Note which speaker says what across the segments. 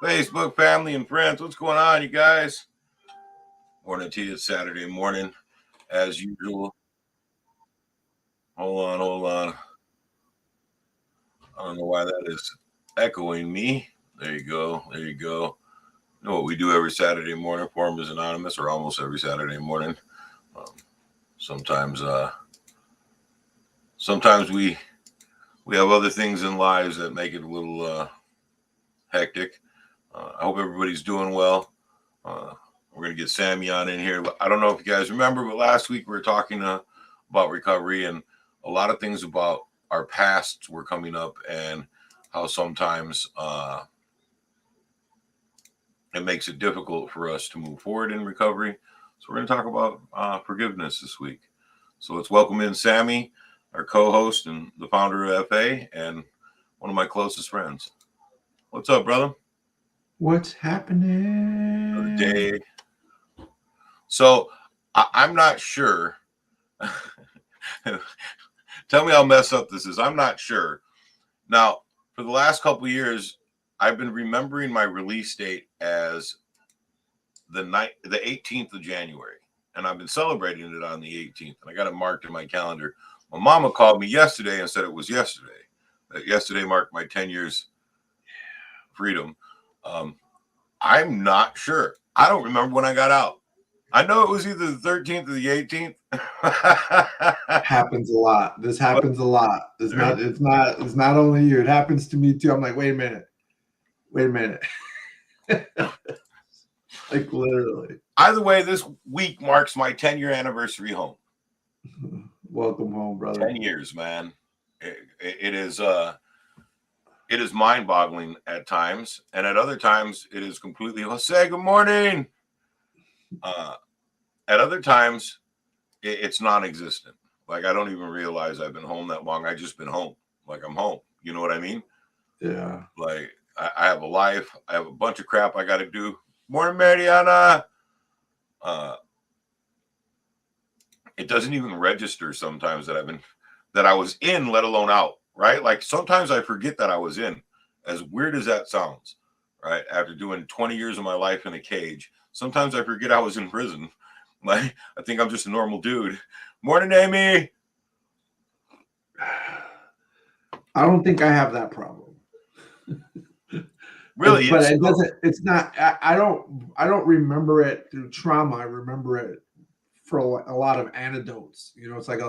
Speaker 1: Facebook family and friends. What's going on, you guys? Morning to you. It's Saturday morning, as usual. Hold on. I don't know why that is echoing me. There you go. You know what we do every Saturday morning? Forum is Anonymous, or almost every Saturday morning. Um, sometimes, sometimes we have other things in lives that make it a little hectic. I hope everybody's doing well. We're going to get Sammy on in here. I don't know if you guys remember, but last week we were talking about recovery, and a lot of things about our pasts were coming up, and how sometimes it makes it difficult for us to move forward in recovery. So we're going to talk about forgiveness this week. So let's welcome in Sammy, our co-host and the founder of FA, and one of my closest friends. What's up, brother?
Speaker 2: What's happening?
Speaker 1: Another day. So I'm not sure. Tell me how messed up this is. I'm not sure. Now, for the last couple of years, I've been remembering my release date as the 18th of January, and I've been celebrating it on the 18th, and I got it marked in my calendar. My mama called me yesterday and said it was yesterday. That yesterday marked my 10 years freedom. I'm not sure. I don't remember when I got out. I know it was either the 13th or the 18th.
Speaker 2: Happens a lot. This happens a lot. It's not only you. It happens to me too. I'm like, wait a minute. Like literally.
Speaker 1: Either way, this week marks my 10-year anniversary home.
Speaker 2: Welcome home, brother.
Speaker 1: 10 years, man. It is mind-boggling at times, and at other times it is completely Jose, good morning. At other times it's non-existent. Like I don't even realize I've been home that long. I just been home. Like I'm home. You know what I mean?
Speaker 2: Yeah.
Speaker 1: Like I have a life. I have a bunch of crap I got to do. Morning, Mariana. It doesn't even register sometimes that I was in, let alone out. Right? Like sometimes I forget that I was in. As weird as that sounds, right? After doing 20 years of my life in a cage, sometimes I forget I was in prison. Like I think I'm just a normal dude. Morning, Amy.
Speaker 2: I don't think I have that problem.
Speaker 1: Really?
Speaker 2: But it doesn't. It's not. I don't remember it through trauma. I remember it for a lot of anecdotes. You know, it's like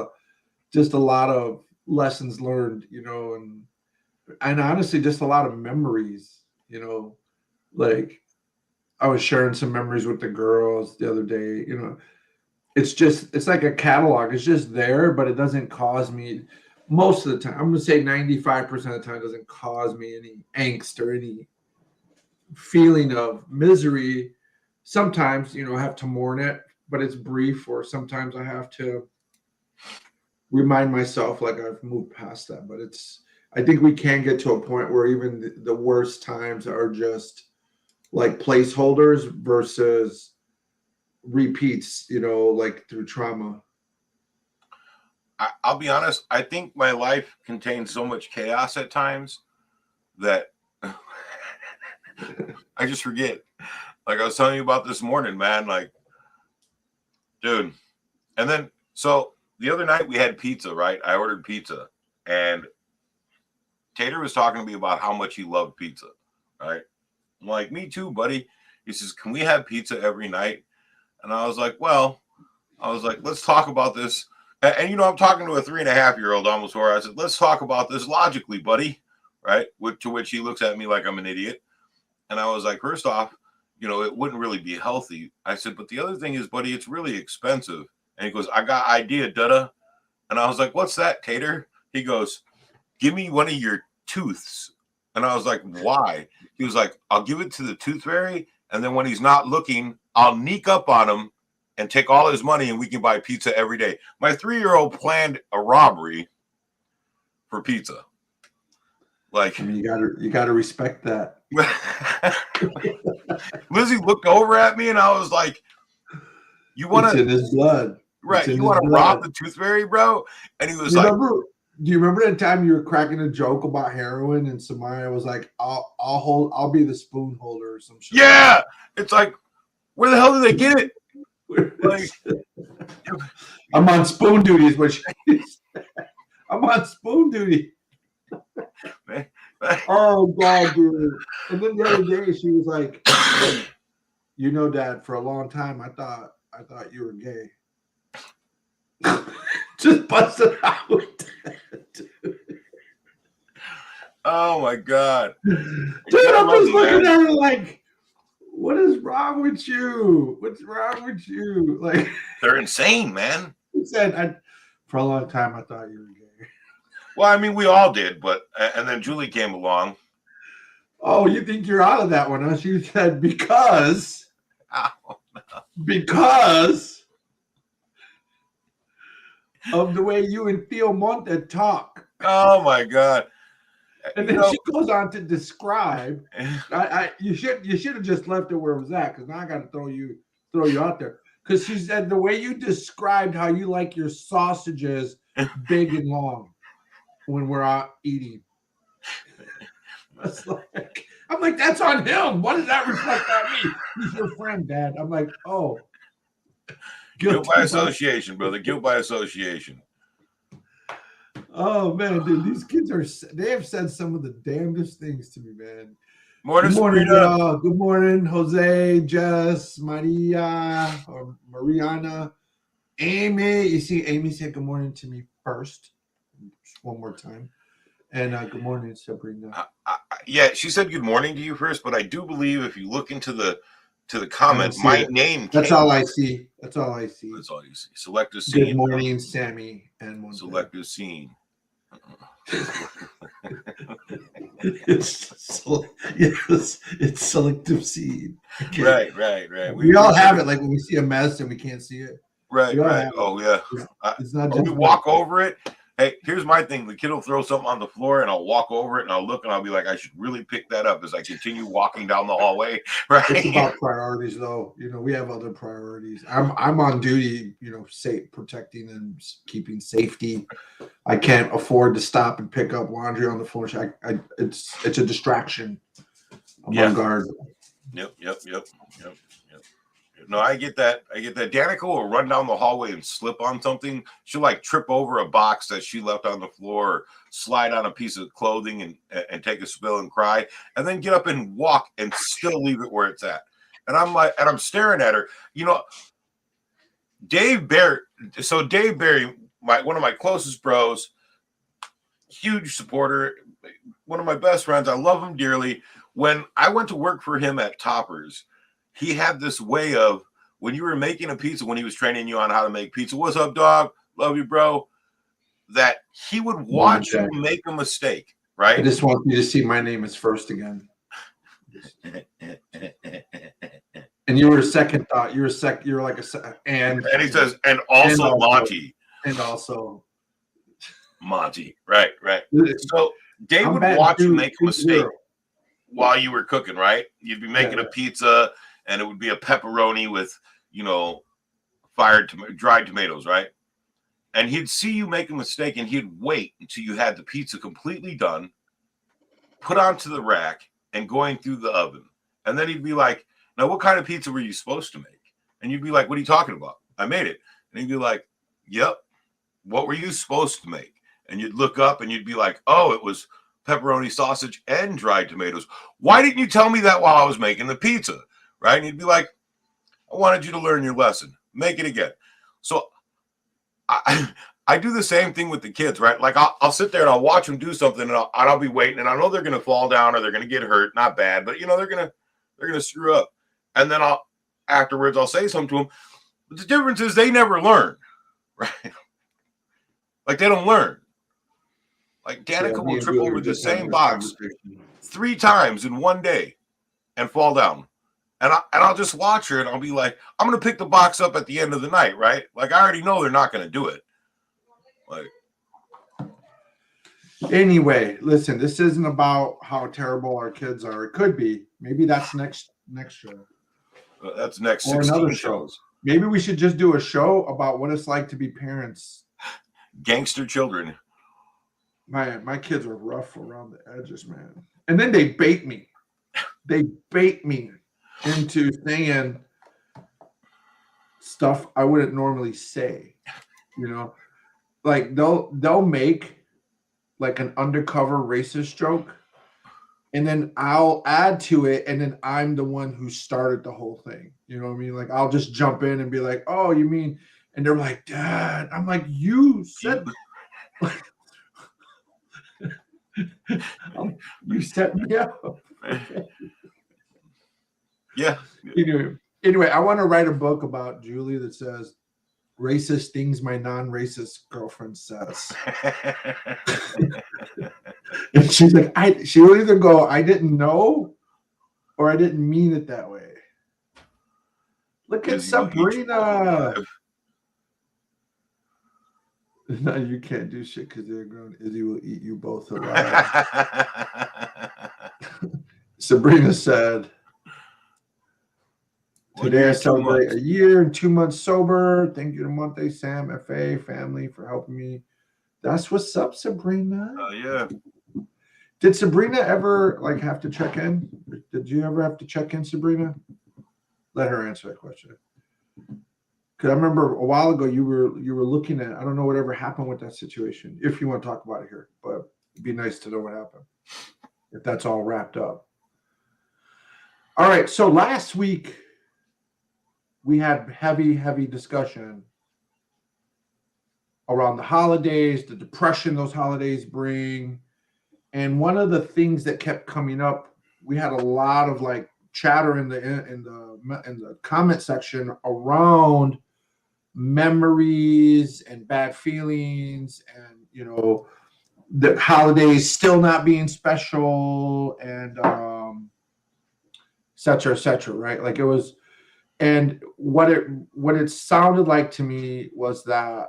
Speaker 2: just a lot of lessons learned. You know, and honestly, just a lot of memories. You know, like I was sharing some memories with the girls the other day. You know, it's like a catalog. It's just there, but it doesn't cause me. Most of the time, I'm gonna say 95% of the time, it doesn't cause me any angst or any feeling of misery. Sometimes, you know, I have to mourn it, but it's brief, or sometimes I have to remind myself like I've moved past that. But I think we can get to a point where even the worst times are just like placeholders versus repeats, you know, like through trauma.
Speaker 1: I'll be honest. I think my life contains so much chaos at times that I just forget. Like I was telling you about this morning, man. Like, dude. And then, so the other night we had pizza, right? I ordered pizza, and Tater was talking to me about how much he loved pizza, right? I'm like, me too, buddy. He says, can we have pizza every night? And I was like, let's talk about this. And you know, I'm talking to a 3.5-year-old, almost 4. I said, let's talk about this logically, buddy. Right? To which he looks at me like I'm an idiot. And I was like, first off, you know, it wouldn't really be healthy. I said, but the other thing is, buddy, it's really expensive. And he goes, I got idea, dada. And I was like, what's that, Tater? He goes, give me one of your tooths. And I was like, why? He was like, I'll give it to the tooth fairy, and then when he's not looking, I'll sneak up on him and take all his money, and we can buy pizza every day. My 3-year-old planned a robbery for pizza. Like,
Speaker 2: I mean, you gotta respect that.
Speaker 1: Lizzie looked over at me, and I was like, "You want
Speaker 2: to? It's in his blood,
Speaker 1: right? You want to rob the tooth fairy, bro?" And he was like,
Speaker 2: Do you remember the time you were cracking a joke about heroin and Samaya was like, I'll be the spoon holder or some shit.
Speaker 1: Yeah, it's like, where the hell did they get it? Like,
Speaker 2: I'm on spoon duty is what she said. I'm on spoon duty. Oh God, dude. And then the other day she was like, you know, Dad, for a long time I thought you were gay. Just busted out.
Speaker 1: Oh my God.
Speaker 2: Dude, I'm just looking at her like, what is wrong with you? What's wrong with you? Like,
Speaker 1: they're insane, man.
Speaker 2: He said, for a long time I thought you were gay.
Speaker 1: Well, I mean, we all did, but and then Julie came along.
Speaker 2: Oh, you think you're out of that one, huh? She said, because of the way you and Theo Monte talk.
Speaker 1: Oh my God.
Speaker 2: And then she goes on to describe. You should have just left it where it was at, because now I got to throw you out there. Because she said the way you described how you like your sausages big and long when we're out eating. I'm like, that's on him. What does that reflect on me? He's your friend, Dad. I'm like, oh.
Speaker 1: Guilt by association, brother. Guilt by association.
Speaker 2: Oh man, dude, these kids they have said some of the damnedest things to me, man.
Speaker 1: Good morning,
Speaker 2: good morning, Jose, Jess, Maria, or Mariana, Amy. You see, Amy said good morning to me first. Just one more time. And good morning, Sabrina.
Speaker 1: Yeah, she said good morning to you first, but I do believe if you look into the comment, my name.
Speaker 2: That's all I see. That's all I see.
Speaker 1: That's all you see. Select a scene.
Speaker 2: Good morning, Sammy, and one.
Speaker 1: Select a scene.
Speaker 2: It's selective seed.
Speaker 1: Okay. Right.
Speaker 2: We all have it. Like when we see a mess and we can't see it.
Speaker 1: Right. Oh yeah.
Speaker 2: It's not.
Speaker 1: Just we walk over it. Hey, here's my thing. The kid will throw something on the floor, and I'll walk over it, and I'll look, and I'll be like, I should really pick that up as I continue walking down the hallway. Right.
Speaker 2: It's about priorities, though. You know, we have other priorities. I'm on duty. You know, protecting and keeping safety. I can't afford to stop and pick up laundry on the floor. It's a distraction. I'm on guard.
Speaker 1: Yep. No, I get that. Danica will run down the hallway and slip on something. She'll like trip over a box that she left on the floor, or slide on a piece of clothing and take a spill and cry, and then get up and walk and still leave it where it's at. And I'm like, and I'm staring at her. You know, Dave Barry. So Dave Barry, one of my closest bros, huge supporter, one of my best friends. I love him dearly. When I went to work for him at Toppers, he had this way of, when you were making a pizza, when he was training you on how to make pizza, what's up, dog? Love you, bro. That he would watch you make a mistake, right?
Speaker 2: I just want you to see my name is first again. And you were a second thought. You were like a and
Speaker 1: he says, and also Monty.
Speaker 2: And also
Speaker 1: Monty. Right. So Dave would watch you make a mistake while you were cooking, right? You'd be making a pizza, and it would be a pepperoni with, dried tomatoes, right? And he'd see you make a mistake, and he'd wait until you had the pizza completely done, put onto the rack, and going through the oven. And then he'd be like, now, what kind of pizza were you supposed to make? And you'd be like, what are you talking about? I made it. And he'd be like, yep. What were you supposed to make? And you'd look up, and you'd be like, oh, it was pepperoni, sausage, and dried tomatoes. Why didn't you tell me that while I was making the pizza? Right? And he'd be like, I wanted you to learn your lesson. Make it again. So I do the same thing with the kids, right? Like I'll sit there and I'll watch them do something, and I'll be waiting, and I know they're going to fall down or they're going to get hurt. Not bad, but they're going to screw up. And then afterwards I'll say something to them. But the difference is they never learn, right? Like they don't learn. Like Danica will trip over the same box 3 times in one day and fall down. And I'll just watch her, and I'll be like, I'm going to pick the box up at the end of the night, right? Like, I already know they're not going to do it. Like,
Speaker 2: anyway, listen, this isn't about how terrible our kids are. It could be. Maybe that's next show.
Speaker 1: That's next
Speaker 2: 16
Speaker 1: shows.
Speaker 2: Maybe we should just do a show about what it's like to be parents.
Speaker 1: Gangster children.
Speaker 2: my kids are rough around the edges, man. And then they bait me. They bait me into saying stuff I wouldn't normally say. You know, like they'll make like an undercover racist joke, and then I'll add to it, and then I'm the one who started the whole thing. You know what I mean? Like I'll just jump in and be like, "Oh, you mean?" And they're like, "Dad," I'm like, "You said." You set me up.
Speaker 1: Yeah.
Speaker 2: Anyway, I want to write a book about Julie that says racist things my non-racist girlfriend says. And she's like, she will either go, I didn't know, or I didn't mean it that way. Look at Sabrina. No, you can't do shit because they're grown. Izzy will eat you both alive. Sabrina said, today I celebrate a year and 2 months sober. Thank you to Monte, Sam, FA, family for helping me. That's what's up, Sabrina.
Speaker 1: Oh, yeah.
Speaker 2: Did Sabrina ever like have to check in? Did you ever have to check in, Sabrina? Let her answer that question. Because I remember a while ago you were looking at, I don't know whatever happened with that situation, if you want to talk about it here, but it'd be nice to know what happened, if that's all wrapped up. All right, so last week we had heavy discussion around the holidays, the depression those holidays bring. And one of the things that kept coming up, we had a lot of like chatter in the comment section around memories and bad feelings, and you know, the holidays still not being special, and et cetera, right? Like it was, and what it sounded like to me was that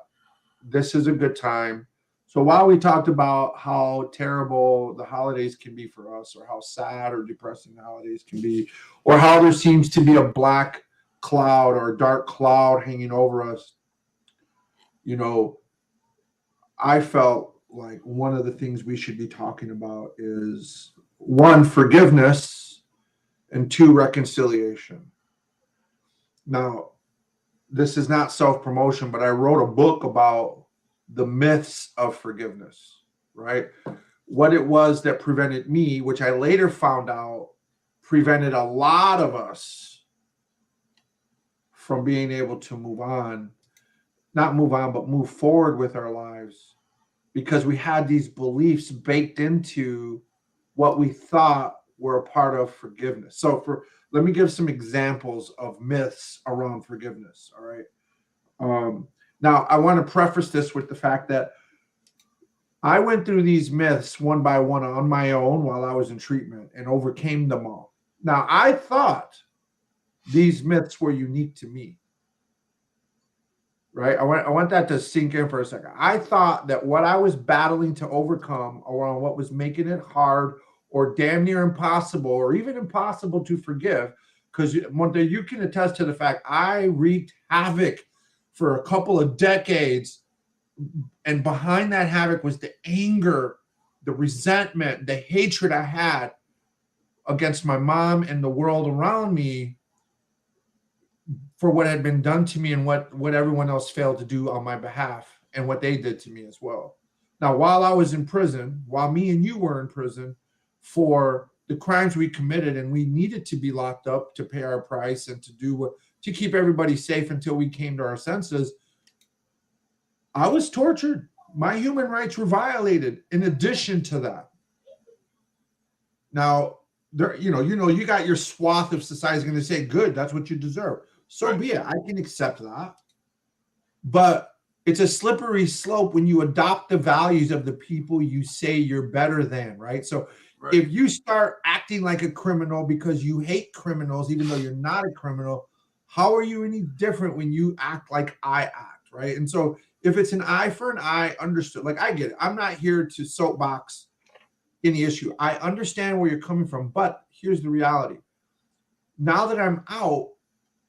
Speaker 2: this is a good time. So while we talked about how terrible the holidays can be for us, or how sad or depressing the holidays can be, or how there seems to be a black cloud or a dark cloud hanging over us, you know, I felt like one of the things we should be talking about is 1, forgiveness, and 2, reconciliation. Now, this is not self-promotion, but I wrote a book about the myths of forgiveness, right? What it was that prevented me, which I later found out prevented a lot of us from being able to not move on, but move forward with our lives, because we had these beliefs baked into what we thought were a part of forgiveness. So let me give some examples of myths around forgiveness, all right? Now, I want to preface this with the fact that I went through these myths one by one on my own while I was in treatment and overcame them all. Now, I thought these myths were unique to me, right? I want that to sink in for a second. I thought that what I was battling to overcome around what was making it hard or damn near impossible, or even impossible to forgive, because Monte, you can attest to the fact I wreaked havoc for a couple of decades, and behind that havoc was the anger, the resentment, the hatred I had against my mom and the world around me for what had been done to me, and what everyone else failed to do on my behalf, and what they did to me as well. Now, while I was in prison, while me and you were in prison for the crimes we committed, and we needed to be locked up to pay our price and to keep everybody safe until we came to our senses, I was tortured. My human rights were violated in addition to that. Now, you got your swath of society going to say, good, that's what you deserve. So be it. I can accept that. But it's a slippery slope when you adopt the values of the people you say you're better than, right? So if you start acting like a criminal because you hate criminals, even though you're not a criminal, how are you any different when you act like I act, right? And so if it's an eye for an eye, understood. Like, I get it. I'm not here to soapbox any issue. I understand where you're coming from, but here's the reality. Now that I'm out,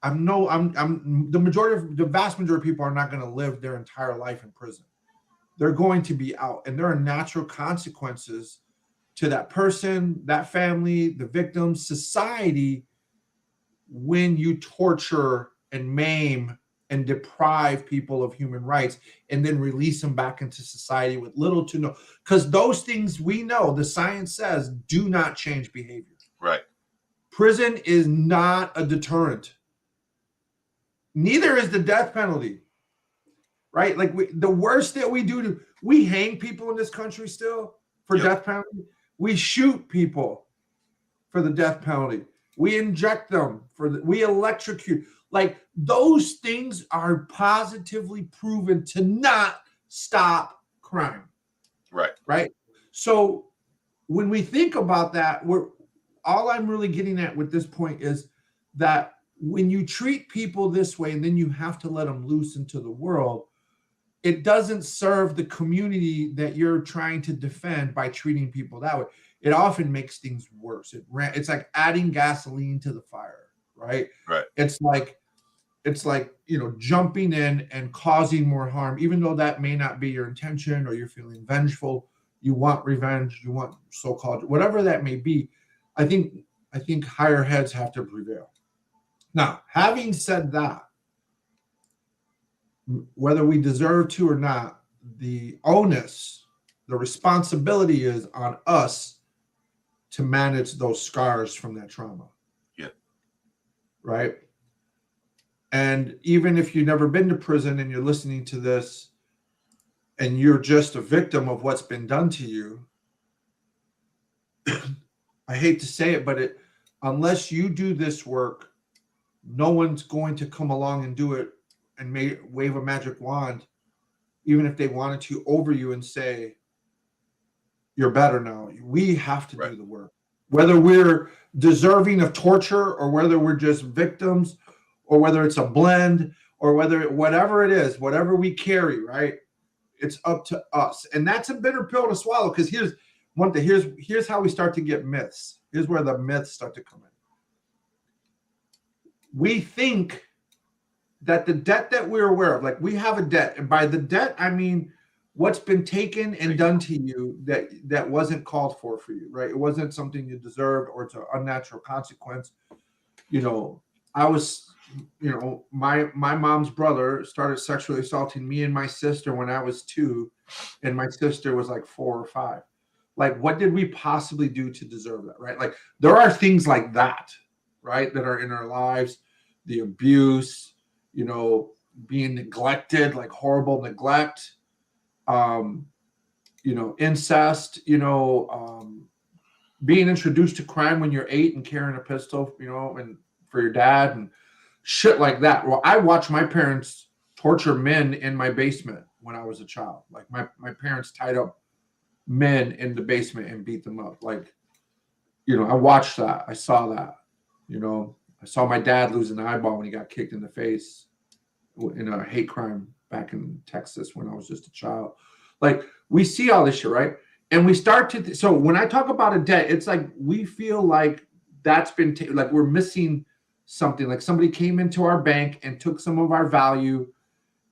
Speaker 2: the vast majority of people are not going to live their entire life in prison. they're going to be out, and there are natural consequences to that person, that family, the victim, society, when you torture and maim and deprive people of human rights and then release them back into society with little to no, because those things, we know, the science says, do not change behavior.
Speaker 1: Right.
Speaker 2: Prison is not a deterrent. Neither is the death penalty. Right? Like the worst that we do, we hang people in this country still for death penalty. We shoot people for the death penalty. We inject them we electrocute. Like those things are positively proven to not stop crime.
Speaker 1: Right.
Speaker 2: Right. So when we think about that, all I'm really getting at with this point is that when you treat people this way and then you have to let them loose into the world, it doesn't serve the community that you're trying to defend by treating people that way. It often makes things worse. It's like adding gasoline to the fire, right?
Speaker 1: Right.
Speaker 2: It's like, jumping in and causing more harm, even though that may not be your intention, or you're feeling vengeful, you want revenge, you want so-called, whatever that may be. I think higher heads have to prevail. Now, having said that, whether we deserve to or not, the onus, the responsibility is on us to manage those scars from that trauma.
Speaker 1: Yeah.
Speaker 2: Right? And even if you've never been to prison and you're listening to this and you're just a victim of what's been done to you, I hate to say it, but unless you do this work, no one's going to come along and do it and wave a magic wand, even if they wanted to, over you and say, you're better now. We have to do the work. Whether we're deserving of torture or whether we're just victims or whether it's a blend or whatever it is, whatever we carry, right? It's up to us. And that's a bitter pill to swallow, because here's one thing. Here's how we start to get myths. Here's where the myths start to come in. We think that the debt that we're aware of, like we have a debt, and by the debt, I mean what's been taken and done to you that wasn't called for you, right? It wasn't something you deserved, or it's an unnatural consequence. My mom's brother started sexually assaulting me and my sister when I was 2, and my sister was like 4 or 5. Like, what did we possibly do to deserve that, right? Like, there are things like that, right, that are in our lives, the abuse, being neglected, like horrible neglect, incest, being introduced to crime when you're 8 and carrying a pistol, and for your dad and shit like that. Well, I watched my parents torture men in my basement when I was a child. Like my parents tied up men in the basement and beat them up. Like, I watched that. I saw that, I saw my dad lose an eyeball when he got kicked in the face in a hate crime back in Texas when I was just a child. Like, we see all this shit, right? And we start to, so when I talk about a debt, it's like we feel like that's been, like we're missing something, like somebody came into our bank and took some of our value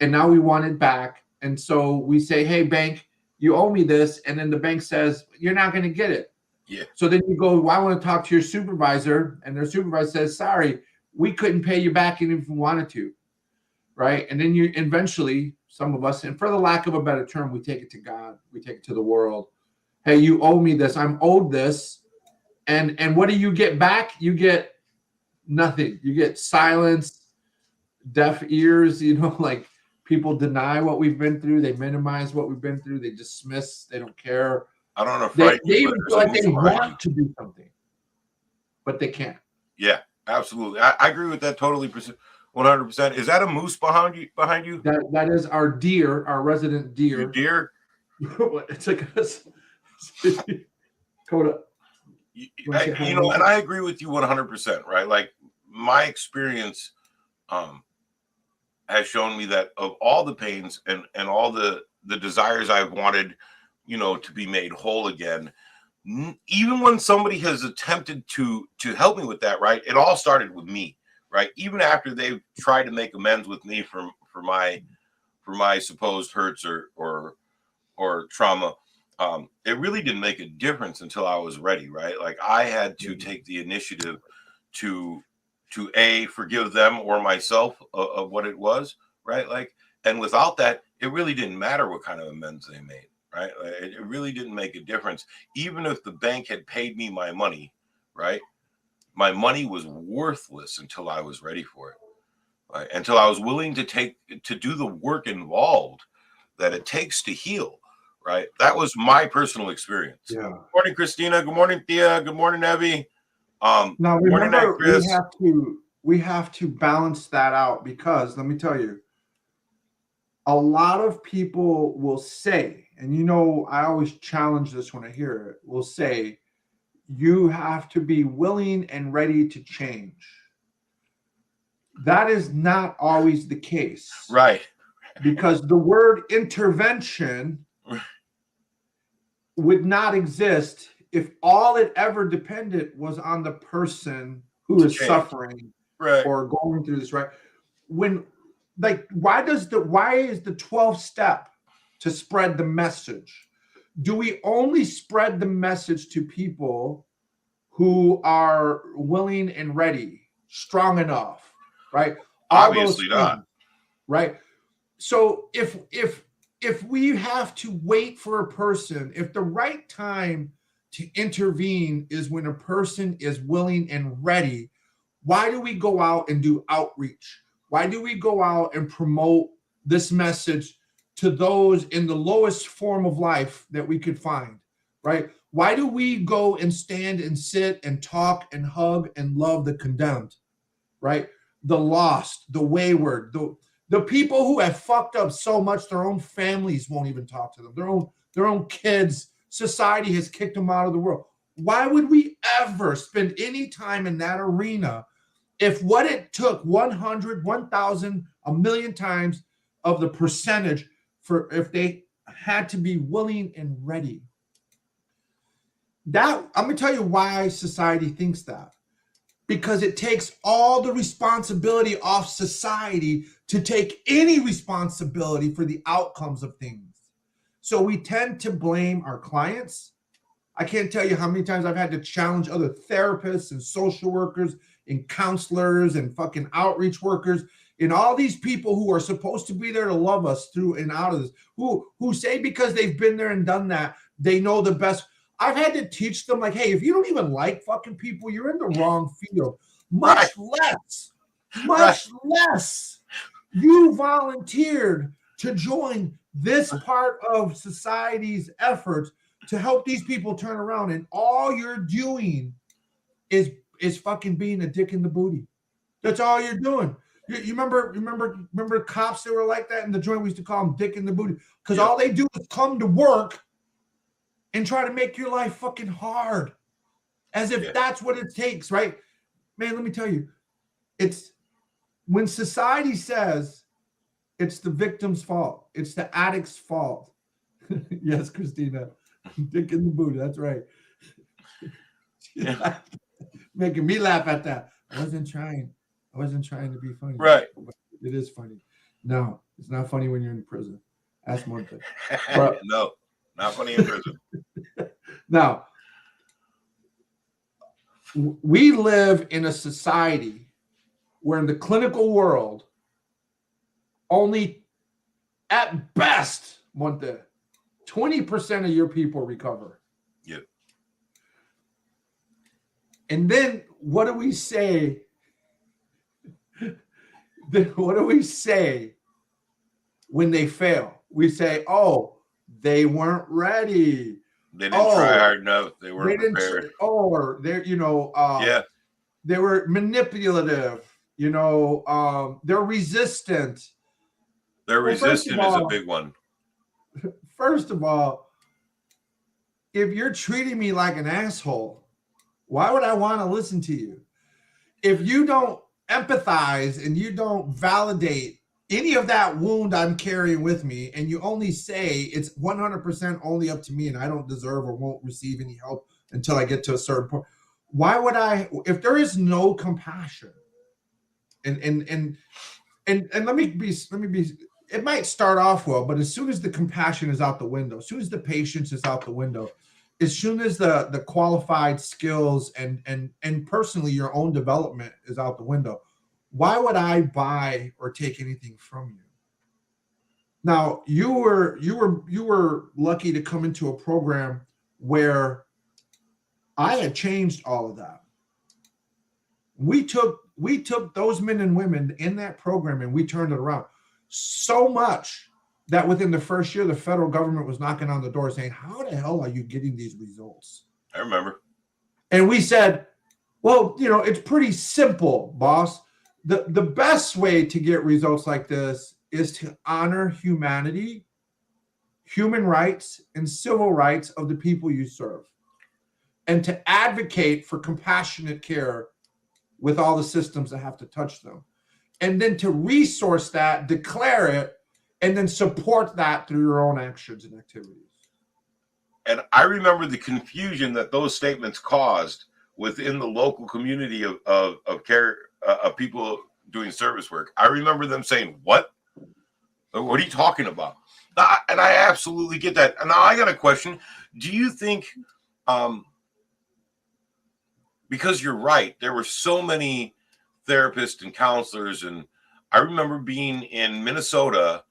Speaker 2: and now we want it back. And so we say, hey, bank, you owe me this. And then the bank says, you're not going to get it.
Speaker 1: Yeah.
Speaker 2: So then you go, well, I want to talk to your supervisor. And their supervisor says, sorry, we couldn't pay you back even if we wanted to. Right. And then you eventually, some of us, and for the lack of a better term, we take it to God. We take it to the world. Hey, you owe me this. I'm owed this. And what do you get back? You get nothing. You get silence, deaf ears, like people deny what we've been through. They minimize what we've been through. They dismiss. They don't care.
Speaker 1: I don't know if
Speaker 2: they even feel like they want to do something, but they can't.
Speaker 1: Yeah, absolutely. I agree with that totally, 100%. Is that a moose behind you?
Speaker 2: That is our deer, our resident deer.
Speaker 1: Your deer?
Speaker 2: It's like us. Coda.
Speaker 1: And I agree with you 100%, right? Like, my experience has shown me that of all the pains and all the desires I've wanted, to be made whole again, even when somebody has attempted to help me with that, right? It all started with me, right? Even after they've tried to make amends with me for my supposed hurts or or trauma, it really didn't make a difference until I was ready, right? Like I had to take the initiative to a forgive them or myself of what it was, right? Like, and without that, it really didn't matter what kind of amends they made, right? It really didn't make a difference. Even if the bank had paid me my money, right? My money was worthless until I was ready for it, right? Until I was willing to do the work involved that it takes to heal, right? That was my personal experience.
Speaker 2: Yeah.
Speaker 1: Good morning, Christina. Good morning, Thea. Good morning, Evie.
Speaker 2: Now
Speaker 1: Good morning,
Speaker 2: remember,
Speaker 1: Chris.
Speaker 2: we have to balance that out, because let me tell you, a lot of people will say, and you know, I always challenge this when I hear it, will say, you have to be willing and ready to change. That is not always the case.
Speaker 1: Right.
Speaker 2: Because the word intervention would not exist if all it ever depended was on the person who is suffering,
Speaker 1: right,
Speaker 2: or going through this, right? When, like, why is the 12th step to spread the message? Do we only spread the message to people who are willing and ready, strong enough, right?
Speaker 1: Obviously not.
Speaker 2: Right? So if we have to wait for a person, if the right time to intervene is when a person is willing and ready, why do we go out and do outreach? Why do we go out and promote this message to those in the lowest form of life that we could find, right? Why do we go and stand and sit and talk and hug and love the condemned, right? The lost, the wayward, the people who have fucked up so much their own families won't even talk to them. Their own kids, society has kicked them out of the world. Why would we ever spend any time in that arena if what it took 100, 1,000, a million times of the percentage for if they had to be willing and ready? That, I'm going to tell you why society thinks that. Because it takes all the responsibility off society to take any responsibility for the outcomes of things. So we tend to blame our clients. I can't tell you how many times I've had to challenge other therapists and social workers and counselors and fucking outreach workers and all these people who are supposed to be there to love us through and out of this, who say because they've been there and done that, they know the best. I've had to teach them, like, hey, if you don't even like fucking people, you're in the wrong field. Much less you volunteered to join this part of society's efforts to help these people turn around, and all you're doing is fucking being a dick in the booty. That's all you're doing. You remember cops that were like that in the joint? We used to call them dick in the booty, because all they do is come to work and try to make your life fucking hard, as if that's what it takes, right? Man, let me tell you, it's when society says it's the victim's fault, it's the addict's fault. Yes, Christina, dick in the booty, that's right. Making me laugh at that. I wasn't trying to be funny.
Speaker 1: Right.
Speaker 2: But it is funny. No, it's not funny when you're in prison. That's one thing.
Speaker 1: No, not funny in prison.
Speaker 2: Now, we live in a society where in the clinical world, only at best, 20% of your people recover.
Speaker 1: Yep.
Speaker 2: And then what do we say? What do we say when they fail? We say, oh, they weren't ready.
Speaker 1: They didn't try hard enough. They weren't prepared.
Speaker 2: Or they're, they were manipulative. They're resistant.
Speaker 1: Their resistance is a big one.
Speaker 2: First of all, if you're treating me like an asshole, why would I want to listen to you? If you don't empathize and you don't validate any of that wound I'm carrying with me, and you only say it's 100% only up to me and I don't deserve or won't receive any help until I get to a certain point, why would I, if there is no compassion and let me be, it might start off well, but as soon as the compassion is out the window, as soon as the patience is out the window, as soon as the qualified skills and personally your own development is out the window, why would I buy or take anything from you? Now you were lucky to come into a program where I had changed all of that. We took those men and women in that program and we turned it around so much that within the first year, the federal government was knocking on the door saying, how the hell are you getting these results?
Speaker 1: I remember.
Speaker 2: And we said, well, it's pretty simple, boss. The best way to get results like this is to honor humanity, human rights, and civil rights of the people you serve, and to advocate for compassionate care with all the systems that have to touch them. And then to resource that, declare it, and then support that through your own actions and activities.
Speaker 1: And I remember the confusion that those statements caused within the local community of care, of people doing service work. I remember them saying, what are you talking about? And I absolutely get that. And now I got a question. Do you think, because you're right, there were so many therapists and counselors, and I remember being in Minnesota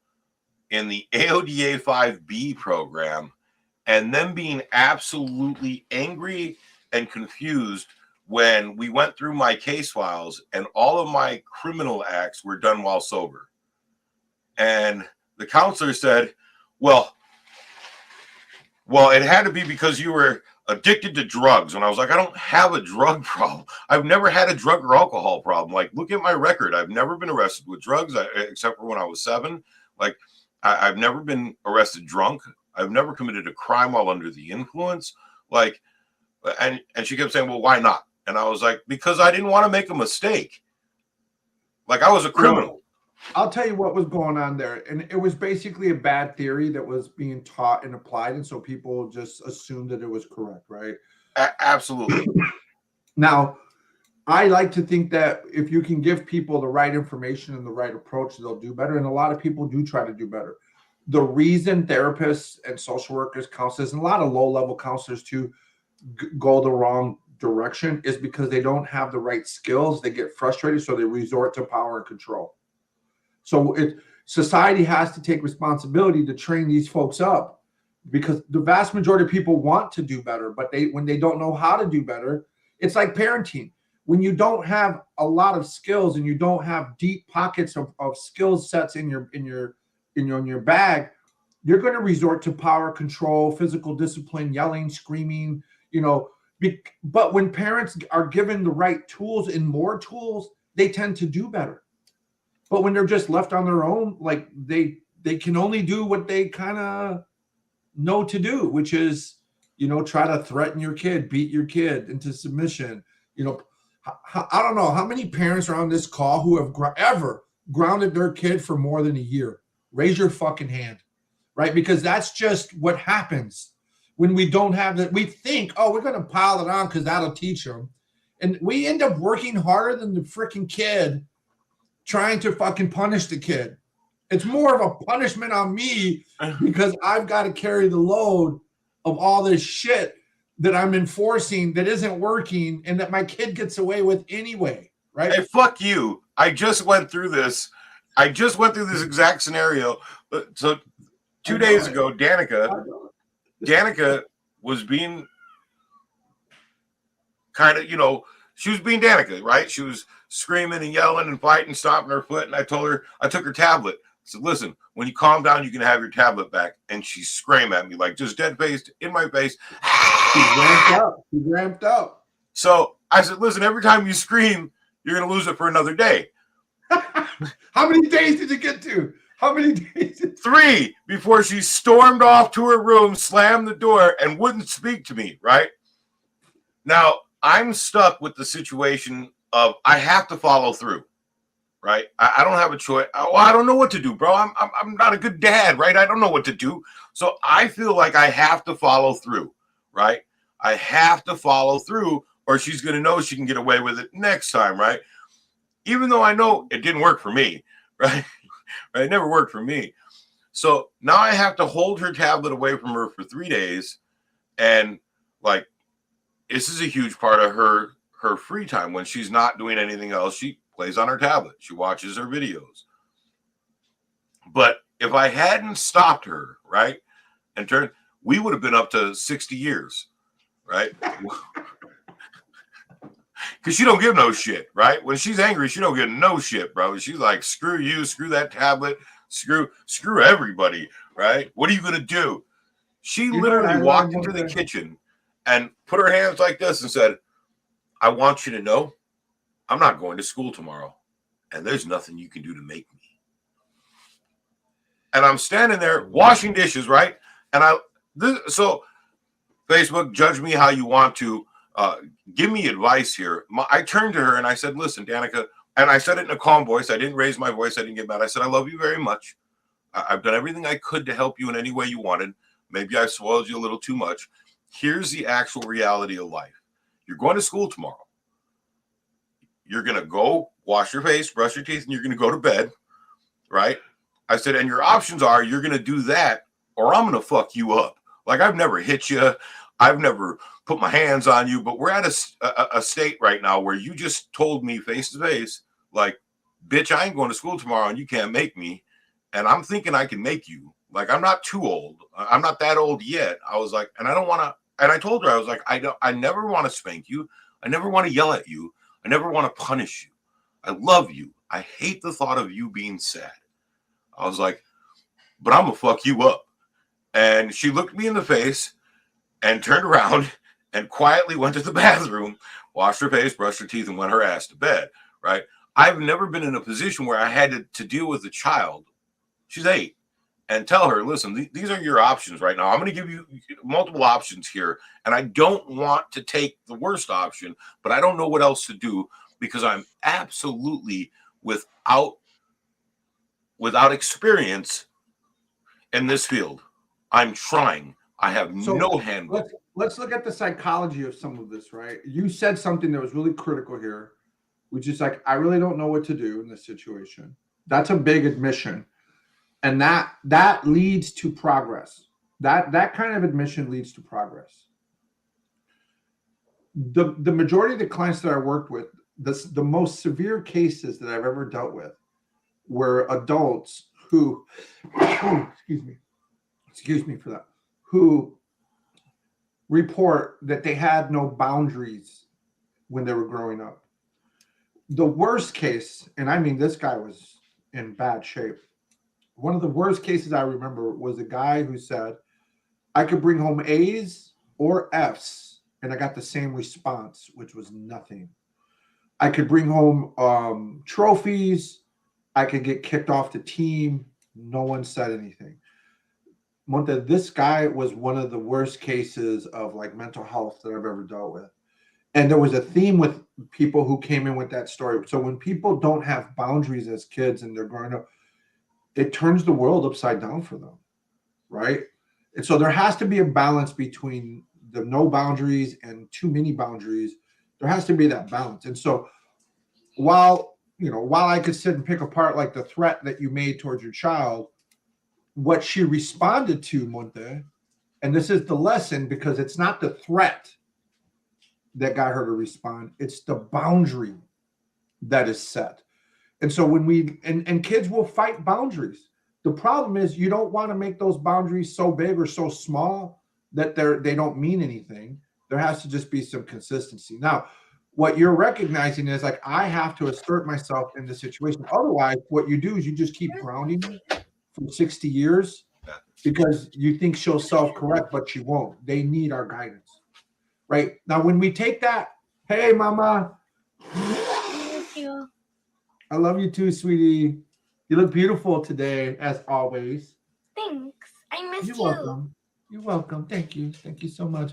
Speaker 1: in the AODA 5B program and then being absolutely angry and confused when we went through my case files and all of my criminal acts were done while sober. And the counselor said, well, it had to be because you were addicted to drugs. And I was like, I don't have a drug problem. I've never had a drug or alcohol problem. Like, look at my record. I've never been arrested with drugs except for when I was 7. Like, I've never been arrested drunk. I've never committed a crime while under the influence. Like, and she kept saying, well, why not? And I was like, because I didn't want to make a mistake. Like, I was a criminal.
Speaker 2: I'll tell you what was going on there. And it was basically a bad theory that was being taught and applied. And so people just assumed that it was correct, right?
Speaker 1: Absolutely.
Speaker 2: Now, I like to think that if you can give people the right information and the right approach, they'll do better. And a lot of people do try to do better. The reason therapists and social workers, counselors, and a lot of low-level counselors too go the wrong direction is because they don't have the right skills. They get frustrated, so they resort to power and control. So society has to take responsibility to train these folks up, because the vast majority of people want to do better, but when they don't know how to do better, it's like parenting. When you don't have a lot of skills and you don't have deep pockets of skill sets in your bag, you're going to resort to power, control, physical discipline, yelling, screaming, but when parents are given the right tools and more tools, they tend to do better. But when they're just left on their own, like they can only do what they kind of know to do, which is, try to threaten your kid, beat your kid into submission. I don't know how many parents are on this call who have ever grounded their kid for more than a year. Raise your fucking hand, right? Because that's just what happens when we don't have that. We think, oh, we're going to pile it on because that'll teach them. And we end up working harder than the freaking kid trying to fucking punish the kid. It's more of a punishment on me because I've got to carry the load of all this shit that I'm enforcing that isn't working and that my kid gets away with anyway, right?
Speaker 1: Hey, fuck you. I just went through this exact scenario. So 2 days ago, Danica was being kind of, she was being Danica, right? She was screaming and yelling and fighting, stomping her foot. And I took her tablet. I said, listen, when you calm down, you can have your tablet back. And she screamed at me, like just dead-faced in my face.
Speaker 2: She ramped up.
Speaker 1: So I said, listen, every time you scream, you're going to lose it for another day.
Speaker 2: How many days did you get to? How many days?
Speaker 1: 3 before she stormed off to her room, slammed the door, and wouldn't speak to me, right? Now, I'm stuck with the situation of I have to follow through, right? I don't have a choice. I don't know what to do, bro. I'm not a good dad, right? I don't know what to do. So I feel like I have to follow through, right? I have to follow through, or she's going to know she can get away with it next time, right? Even though I know it didn't work for me, right? Right? It never worked for me. So now I have to hold her tablet away from her for 3 days. And like, this is a huge part of her free time. When she's not doing anything else, she plays on her tablet. She watches her videos. But if I hadn't stopped her, right, and turned, we would have been up to 60 years, right? Because she don't give no shit, right? When she's angry, she don't give no shit, bro. She's like, screw you, screw that tablet, screw everybody, right? What are you gonna do? She literally walked into the kitchen and put her hands like this and said, I want you to know I'm not going to school tomorrow, and there's nothing you can do to make me. And I'm standing there washing dishes, right? And so Facebook, judge me how you want to. Give me advice here. I turned to her and I said, listen, Danica, and I said it in a calm voice. I didn't raise my voice. I didn't get mad. I said, I love you very much. I've done everything I could to help you in any way you wanted. Maybe I spoiled you a little too much. Here's the actual reality of life. You're going to school tomorrow. You're going to go wash your face, brush your teeth, and you're going to go to bed, right? I said, and your options are you're going to do that or I'm going to fuck you up. Like, I've never hit you. I've never put my hands on you, but we're at a state right now where you just told me face to face, like, bitch, I ain't going to school tomorrow and you can't make me. And I'm thinking I can make you. Like, I'm not too old. I'm not that old yet. I was like, and I don't want to, and I told her, I was like, I never want to spank you. I never want to yell at you. I never want to punish you. I love you. I hate the thought of you being sad. I was like, but I'm going to fuck you up. And she looked me in the face and turned around and quietly went to the bathroom, washed her face, brushed her teeth, and went her ass to bed, right? I've never been in a position where I had to deal with a child. She's 8. And tell her, listen, these are your options right now. I'm going to give you multiple options here. And I don't want to take the worst option, but I don't know what else to do because I'm absolutely without experience in this field. I'm trying. I have no handle.
Speaker 2: Let's look at the psychology of some of this, right? You said something that was really critical here, which is like, I really don't know what to do in this situation. That's a big admission. And that leads to progress. That kind of admission leads to progress. The majority of the clients that I worked with, the most severe cases that I've ever dealt with were adults who, excuse me for that, who report that they had no boundaries when they were growing up. The worst case, and I mean, this guy was in bad shape. One of the worst cases I remember was a guy who said, I could bring home A's or F's, and I got the same response, which was nothing. I could bring home trophies. I could get kicked off the team. No one said anything. Monta, this guy was one of the worst cases of like mental health that I've ever dealt with. And there was a theme with people who came in with that story. So when people don't have boundaries as kids and they're growing up, it turns the world upside down for them, right? And so there has to be a balance between the no boundaries and too many boundaries. There has to be that balance. And so while I could sit and pick apart like the threat that you made towards your child, what she responded to, Monte, and this is the lesson, because it's not the threat that got her to respond, it's the boundary that is set. And so when and kids will fight boundaries. The problem is you don't want to make those boundaries so big or so small that they don't mean anything. There has to just be some consistency. Now, what you're recognizing is like, I have to assert myself in this situation. Otherwise, what you do is you just keep grounding me for 60 years because you think she'll self-correct, but she won't. They need our guidance. Right? Now, when we take that, hey, mama.
Speaker 3: Thank you.
Speaker 2: I love you too, sweetie. You look beautiful today, as always.
Speaker 3: Thanks. I missed you.
Speaker 2: You're welcome. You're welcome. Thank you. Thank you so much.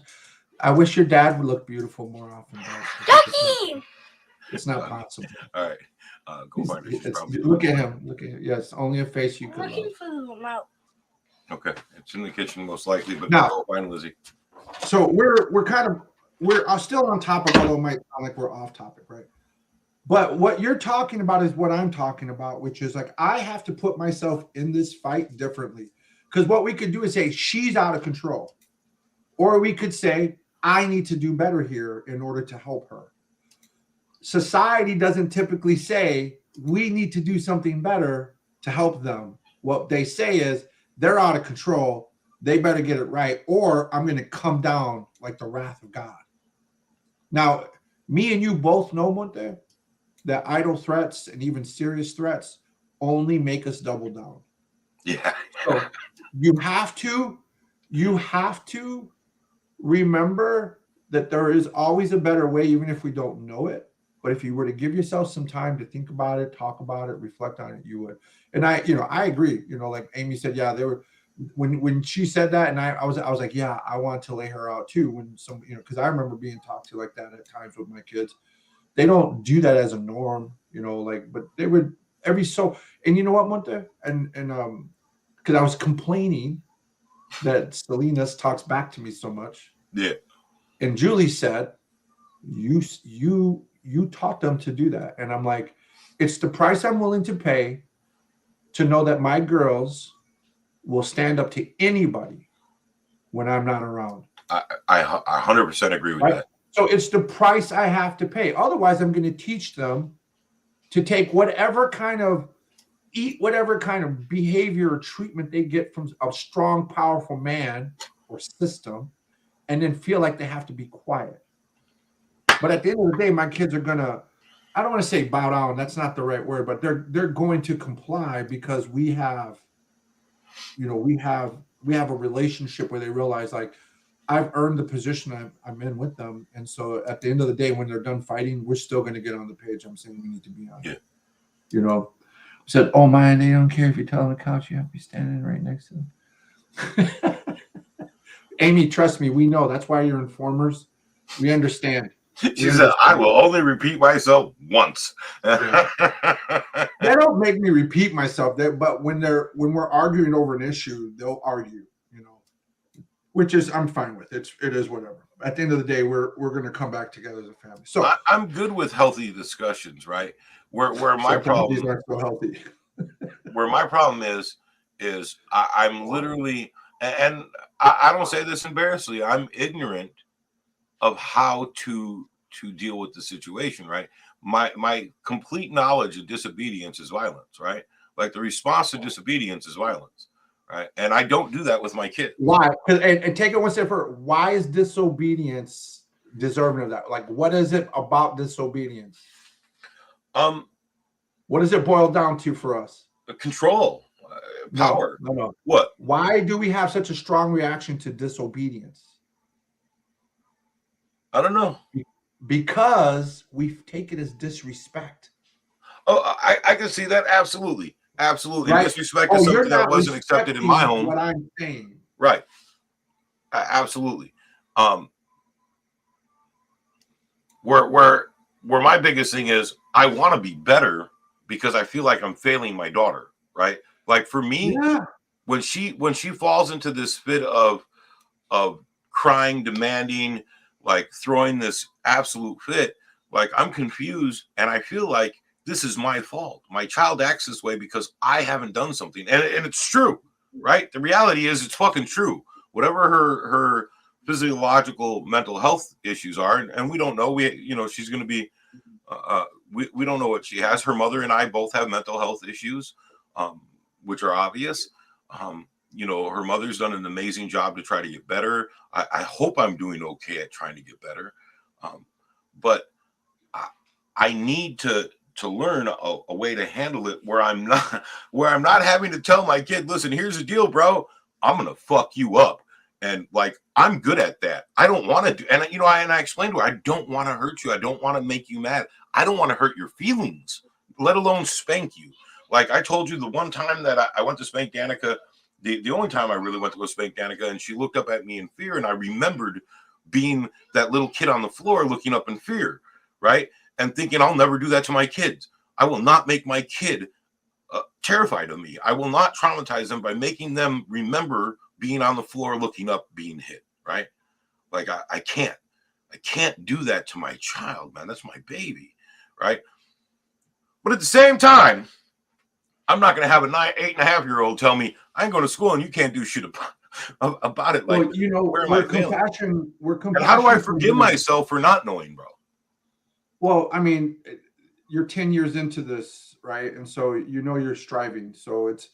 Speaker 2: I wish your dad would look beautiful more often.
Speaker 3: Ducky!
Speaker 2: It's not possible.
Speaker 1: All right. Go find it.
Speaker 2: Look at him. Look at him. Yes, only a face you
Speaker 3: I'm
Speaker 2: could
Speaker 3: looking
Speaker 2: love.
Speaker 3: for the remote.
Speaker 1: Okay. It's in the kitchen most likely, but
Speaker 2: Now-
Speaker 1: go find Lizzie.
Speaker 2: So we're still on topic, although it might sound like we're off topic, right? But what you're talking about is what I'm talking about, which is like I have to put myself in this fight differently. Because what we could do is say she's out of control. Or we could say, I need to do better here in order to help her. Society doesn't typically say we need to do something better to help them. What they say is they're out of control. They better get it right, or I'm going to come down like the wrath of God. Now, me and you both know, Monte, that idle threats and even serious threats only make us double down.
Speaker 1: Yeah.
Speaker 2: So you have to remember that there is always a better way, even if we don't know it. But if you were to give yourself some time to think about it, talk about it, reflect on it, you would. And I agree. Like Amy said, yeah, they were when she said that, and I was like, yeah, I want to lay her out too. When some, because I remember being talked to like that at times with my kids. They don't do that as a norm, but they would every so. And you know what, Monte, and because I was complaining that Salinas talks back to me so much.
Speaker 1: Yeah.
Speaker 2: And Julie said, you taught them to do that. And I'm like, it's the price I'm willing to pay to know that my girls will stand up to anybody when I'm not around.
Speaker 1: I 100% agree with that.
Speaker 2: So it's the price I have to pay. Otherwise, I'm going to teach them to take whatever kind of behavior or treatment they get from a strong, powerful man or system, and then feel like they have to be quiet. But at the end of the day, my kids are gonna, I don't want to say bow down, that's not the right word, but they're going to comply because we have a relationship where they realize, like, I've earned the position I'm in with them. And so at the end of the day, when they're done fighting, we're still going to get on the page I'm saying we need to be on.
Speaker 1: Yeah.
Speaker 2: Said, oh man, they don't care if you tell them the couch, you have to be standing right next to them. Amy, trust me, we know. That's why you're informers. We understand.
Speaker 1: She said, I will only repeat myself once.
Speaker 2: Yeah. They don't make me repeat myself, but when we're arguing over an issue, they'll argue, which is I'm fine with. It is whatever. At the end of the day, we're going to come back together as a family. So
Speaker 1: I'm good with healthy discussions, right? Where my problem
Speaker 2: these aren't so healthy.
Speaker 1: Where my problem is I'm literally, and I don't say this embarrassingly, I'm ignorant of how to deal with the situation, right? My complete knowledge of disobedience is violence, right? Like the response to disobedience is violence, right? And I don't do that with my kids.
Speaker 2: Why? And take it one step further. Why is disobedience deserving of that? Like, what is it about disobedience? What does it boil down to for us?
Speaker 1: Control, power.
Speaker 2: No.
Speaker 1: What?
Speaker 2: Why do we have such a strong reaction to disobedience?
Speaker 1: I don't know.
Speaker 2: Because we take it as disrespect.
Speaker 1: Oh, I can see that. Absolutely.
Speaker 2: Right?
Speaker 1: Disrespect is something that wasn't accepted in my home.
Speaker 2: What I'm saying.
Speaker 1: Right. Absolutely. Where my biggest thing is, I want to be better because I feel like I'm failing my daughter. Right. Like for me, when she falls into this fit of crying, demanding, like throwing this absolute fit, like I'm confused and I feel like this is my fault. My child acts this way because I haven't done something. And it's true, right? The reality is it's fucking true. Whatever her physiological mental health issues are, and we don't know, she's going to be, we don't know what she has. Her mother and I both have mental health issues, which are obvious. Her mother's done an amazing job to try to get better. I hope I'm doing okay at trying to get better. But I need to learn a way to handle it where I'm not having to tell my kid, listen, here's the deal, bro. I'm going to fuck you up. And like, I'm good at that. I don't want to do, and I explained to her, I don't want to hurt you. I don't want to make you mad. I don't want to hurt your feelings, let alone spank you. Like I told you the one time that I went to spank Danica, the only time I really went to go spank Danica, and she looked up at me in fear, and I remembered being that little kid on the floor looking up in fear, right? And thinking, I'll never do that to my kids. I will not make my kid terrified of me. I will not traumatize them by making them remember being on the floor looking up, being hit, right? Like I can't do that to my child, man. That's my baby, right? But at the same time, I'm not going to have a 8.5-year-old tell me I ain't going to school and you can't do shit about it. Like,
Speaker 2: well, you know,
Speaker 1: where am
Speaker 2: we're
Speaker 1: I failing?
Speaker 2: compassion. We're
Speaker 1: And
Speaker 2: compassion.
Speaker 1: how do I forgive myself for not knowing, bro?
Speaker 2: Well, I mean, you're 10 years into this, right? And so you know you're striving. So it's,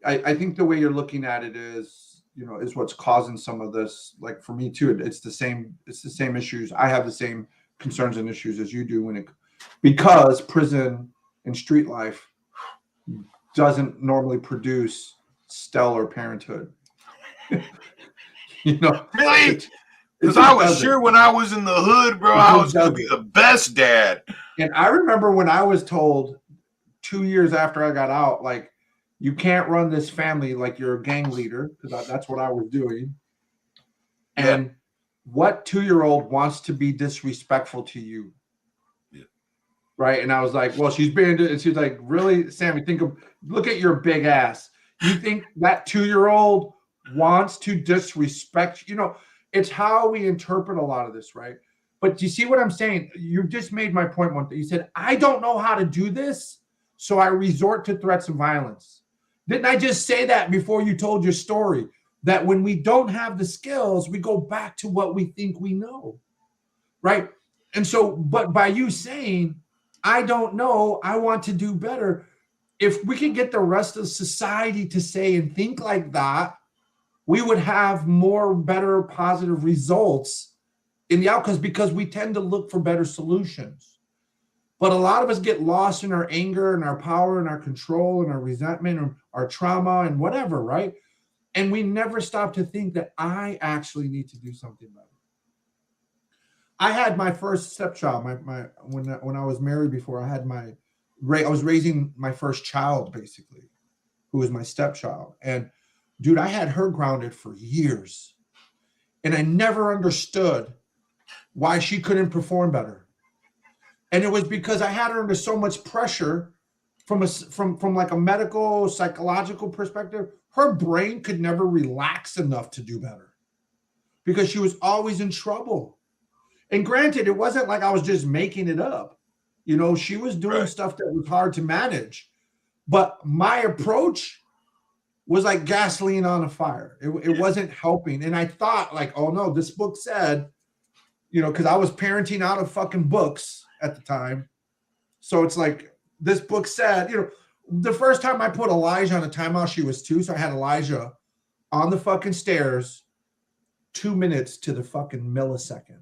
Speaker 2: I think the way you're looking at it is, you know, is what's causing some of this. Like for me too, it's the same issues. I have the same concerns and issues as you do because prison and street life doesn't normally produce stellar parenthood. You know,
Speaker 1: Really? Because I was sure when I was in the hood, bro, I was going to be the best dad.
Speaker 2: And I remember when I was told 2 years after I got out, like, you can't run this family like you're a gang leader, because that's what I was doing.
Speaker 1: Yeah.
Speaker 2: And what 2-year-old wants to be disrespectful to you?
Speaker 1: Yeah.
Speaker 2: Right. And I was like, well, she's being, and she's like, really, Sammy, look at your big ass. You think that 2-year-old wants to disrespect? You know, it's how we interpret a lot of this, right? But do you see what I'm saying? You just made my point one day. You said, I don't know how to do this, so I resort to threats of violence. Didn't I just say that before you told your story? That when we don't have the skills, we go back to what we think we know, right? And so, but by you saying, I don't know, I want to do better, if we could get the rest of society to say and think like that, we would have more better positive results in the outcomes, because we tend to look for better solutions. But a lot of us get lost in our anger and our power and our control and our resentment and our trauma and whatever, right? And we never stop to think that I actually need to do something better. I had my first stepchild. When I was married before, I was raising my first child, basically, who was my stepchild. And dude, I had her grounded for years, and I never understood why she couldn't perform better. And it was because I had her under so much pressure from like a medical, psychological perspective. Her brain could never relax enough to do better because she was always in trouble. And granted, it wasn't like I was just making it up. You know, she was doing stuff that was hard to manage. But my approach was like gasoline on a fire. It wasn't helping. And I thought, like, oh no, this book said, you know, because I was parenting out of fucking books at the time. So it's like, this book said, you know, the first time I put Elijah on a timeout, she was 2. So I had Elijah on the fucking stairs, 2 minutes to the fucking millisecond.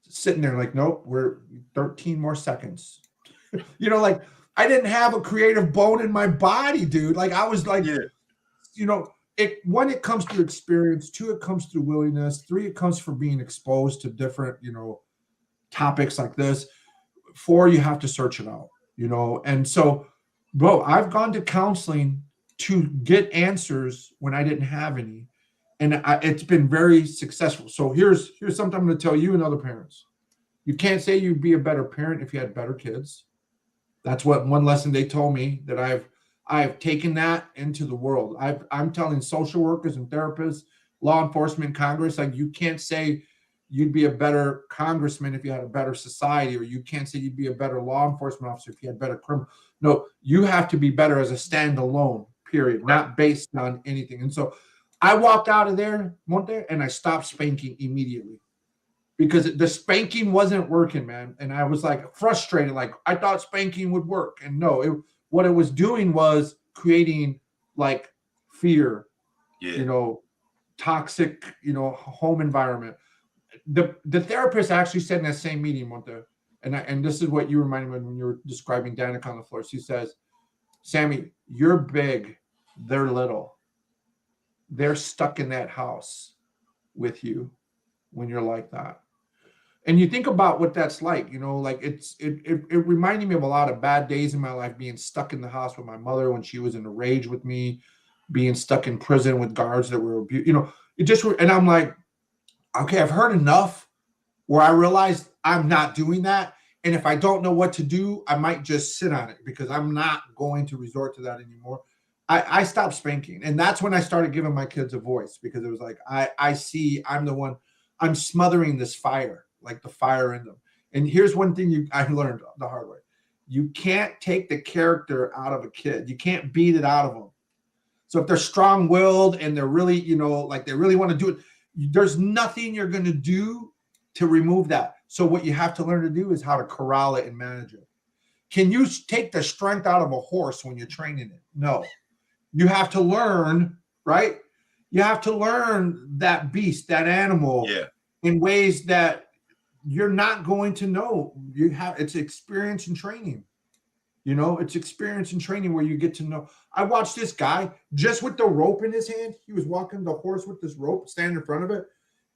Speaker 2: Sitting there like, nope, we're 13 more seconds. You know, like, I didn't have a creative bone in my body, dude. Like, I was like, you know, one, it comes through experience. 2, it comes through willingness. 3, it comes from being exposed to different, you know, topics like this. 4, you have to search it out, you know. And so, bro, I've gone to counseling to get answers when I didn't have any, and it's been very successful. So here's something I'm going to tell you and other parents. You can't say you'd be a better parent if you had better kids. That's what one lesson they told me, that I've taken that into the world. I'm telling social workers and therapists, law enforcement, Congress, like, you can't say you'd be a better congressman if you had a better society, or you can't say you'd be a better law enforcement officer if you had better criminal. No, you have to be better as a standalone, period, not based on anything. And so I walked out of there one day and I stopped spanking immediately because the spanking wasn't working, man. And I was like frustrated, like I thought spanking would work. And no, what it was doing was creating like fear, you know, toxic, you know, home environment. The therapist actually said in that same meeting, and this is what you reminded me when you were describing Danica on the floor. She says, Sammy, you're big, they're little. They're stuck in that house with you when you're like that. And you think about what that's like, you know, like it reminded me of a lot of bad days in my life, being stuck in the house with my mother when she was in a rage with me, being stuck in prison with guards that were, you know, and I'm like, okay, I've heard enough where I realized I'm not doing that. And if I don't know what to do, I might just sit on it because I'm not going to resort to that anymore. I stopped spanking. And that's when I started giving my kids a voice, because it was like, I see I'm the one, I'm smothering this fire, like the fire in them. And here's one thing I learned the hard way. You can't take the character out of a kid. You can't beat it out of them. So if they're strong-willed and they're really, like they really want to do it, there's nothing you're going to do to remove that. So what you have to learn to do is how to corral it and manage it. Can you take the strength out of a horse when you're training it? No. You have to learn, right? You have to learn that beast, that animal, in ways that you're not going to know. It's experience and training. It's experience and training where you get to know. I watched this guy just with the rope in his hand. He was walking the horse with this rope, standing in front of it.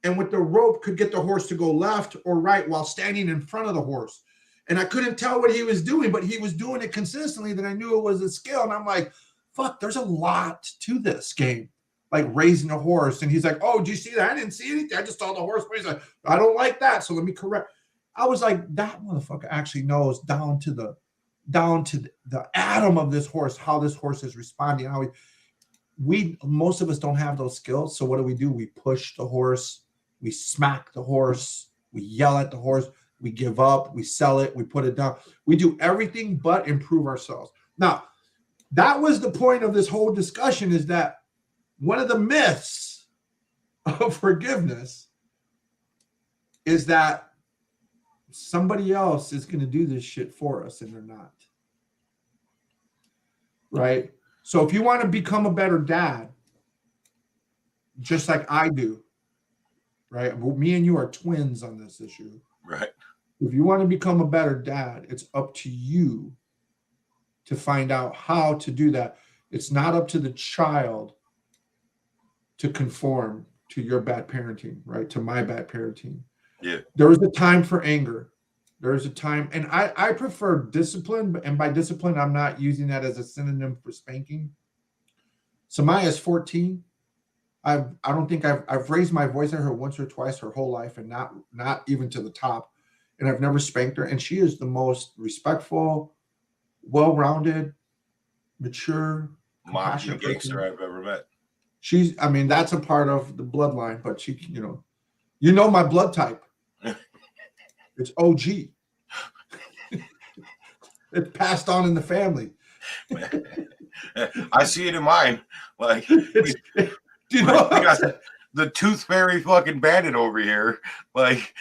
Speaker 2: And with the rope could get the horse to go left or right while standing in front of the horse. And I couldn't tell what he was doing, but he was doing it consistently that I knew it was a skill. And I'm like, fuck, there's a lot to this game. Like raising a horse. And he's like, oh, did you see that? I didn't see anything. I just saw the horse. But he's like, I don't like that. So let me correct. I was like, that motherfucker actually knows down to the atom of this horse, how this horse is responding. How most of us don't have those skills. So what do? We push the horse. We smack the horse. We yell at the horse. We give up. We sell it. We put it down. We do everything but improve ourselves. Now, that was the point of this whole discussion, is that one of the myths of forgiveness is that somebody else is going to do this shit for us, and they're not. Right? So if you want to become a better dad, just like I do, right? Me and you are twins on this issue.
Speaker 1: Right.
Speaker 2: If you want to become a better dad, it's up to you to find out how to do that. It's not up to the child to conform to your bad parenting, right? To my bad parenting.
Speaker 1: Yeah.
Speaker 2: There is a time for anger. There is a time, and I prefer discipline, and by discipline, I'm not using that as a synonym for spanking. Samaya is 14. I don't think I've raised my voice at her once or twice her whole life, and not even to the top. And I've never spanked her. And she is the most respectful, well-rounded, mature,
Speaker 1: Mafia gangster I've ever met.
Speaker 2: That's a part of the bloodline, but she, my blood type. It's OG. It's passed on in the family.
Speaker 1: I see it in mine. Like,
Speaker 2: we
Speaker 1: got the tooth fairy fucking bandit over here. Like,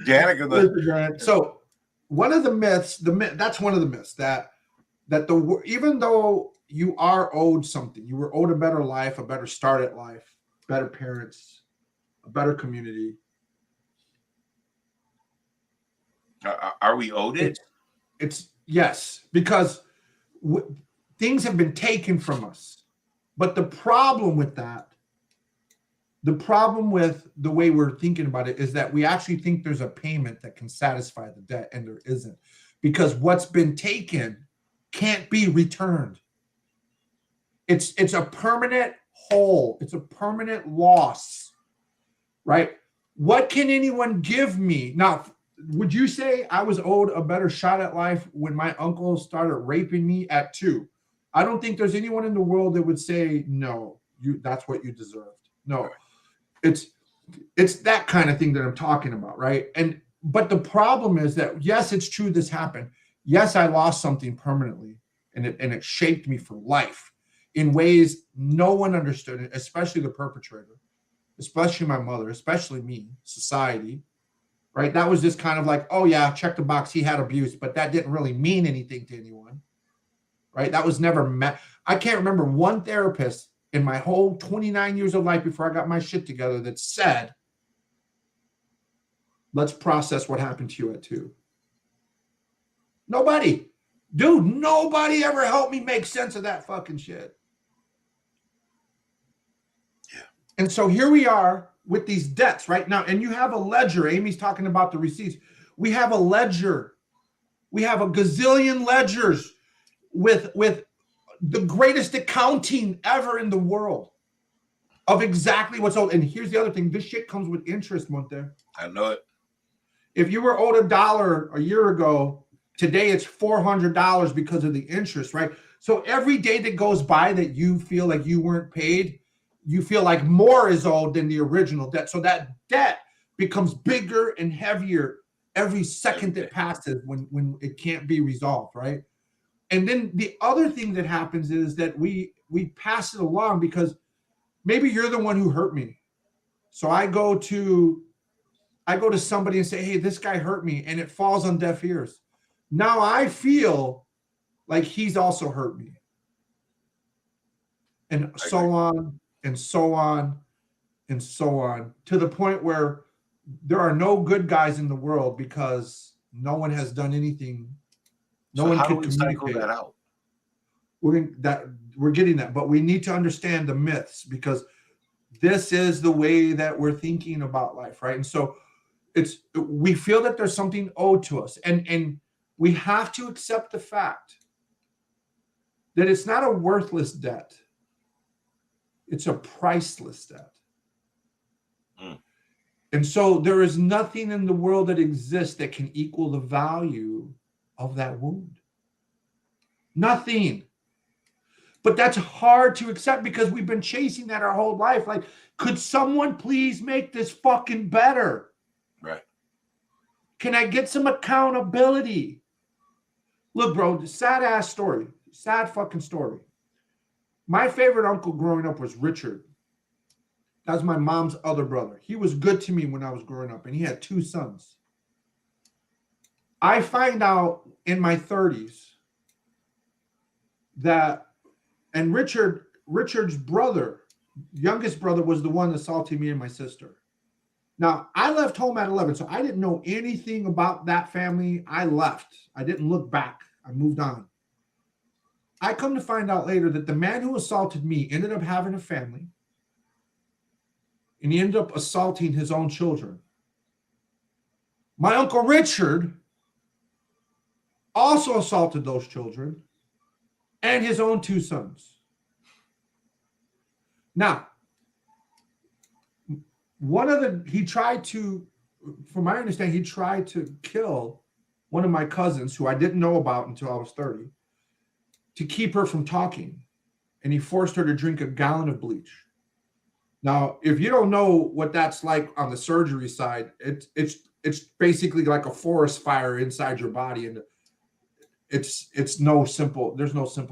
Speaker 1: Danica.
Speaker 2: So one of the myths, that's one of the myths that even though you are owed something, you were owed a better life, a better start at life, better parents, a better community.
Speaker 1: Are we owed it?
Speaker 2: It's yes, because things have been taken from us. But the problem with the way we're thinking about it is that we actually think there's a payment that can satisfy the debt, and there isn't. Because what's been taken can't be returned. It's a permanent hole. It's a permanent loss, right? What can anyone give me? Now, would you say I was owed a better shot at life when my uncle started raping me at 2? I don't think there's anyone in the world that would say, no, that's what you deserved. No, it's that kind of thing that I'm talking about, right? But the problem is that, yes, it's true this happened. Yes, I lost something permanently, and it shaped me for life in ways no one understood it, especially the perpetrator, especially my mother, especially me, society, right? That was just kind of like, oh yeah, check the box, he had abuse, but that didn't really mean anything to anyone, right? That was never met. I can't remember one therapist in my whole 29 years of life before I got my shit together that said, let's process what happened to you at 2. Nobody. Dude, nobody ever helped me make sense of that fucking shit.
Speaker 1: Yeah.
Speaker 2: And so here we are with these debts right now. And you have a ledger. Amy's talking about the receipts. We have a ledger. We have a gazillion ledgers with the greatest accounting ever in the world of exactly what's owed. And here's the other thing. This shit comes with interest, Monte.
Speaker 1: I know it.
Speaker 2: If you were owed $1 a year ago, today it's $400 because of the interest, right? So every day that goes by that you feel like you weren't paid, you feel like more is owed than the original debt. So that debt becomes bigger and heavier every second that passes when it can't be resolved, right? And then the other thing that happens is that we pass it along because maybe you're the one who hurt me. So I go to somebody and say, hey, this guy hurt me, and it falls on deaf ears. Now I feel like he's also hurt me. And so on and so on and so on, to the point where there are no good guys in the world because no one has done anything. No one
Speaker 1: how
Speaker 2: could
Speaker 1: do we cycle
Speaker 2: communicate.
Speaker 1: that out?
Speaker 2: We're getting that, but we need to understand the myths because this is the way that we're thinking about life, right? And so we feel that there's something owed to us, and we have to accept the fact that it's not a worthless debt. It's a priceless debt. And so there is nothing in the world that exists that can equal the value of that wound. Nothing. But that's hard to accept because we've been chasing that our whole life. Like, could someone please make this fucking better?
Speaker 1: Right.
Speaker 2: Can I get some accountability? Look, bro, sad ass story. Sad fucking story. My favorite uncle growing up was Richard. That was my mom's other brother. He was good to me when I was growing up, and he had 2 sons. I find out in my 30s that, and Richard's brother, youngest brother, was the one that assaulted me and my sister. Now, I left home at 11, so I didn't know anything about that family. I left. I didn't look back. I moved on. I come to find out later that the man who assaulted me ended up having a family, and he ended up assaulting his own children. My Uncle Richard also assaulted those children and his own 2 sons. Now, he tried to, from my understanding, he tried to kill one of my cousins who I didn't know about until I was 30 to keep her from talking. And he forced her to drink a gallon of bleach. Now, if you don't know what that's like on the surgery side, it's basically like a forest fire inside your body, and there's no simple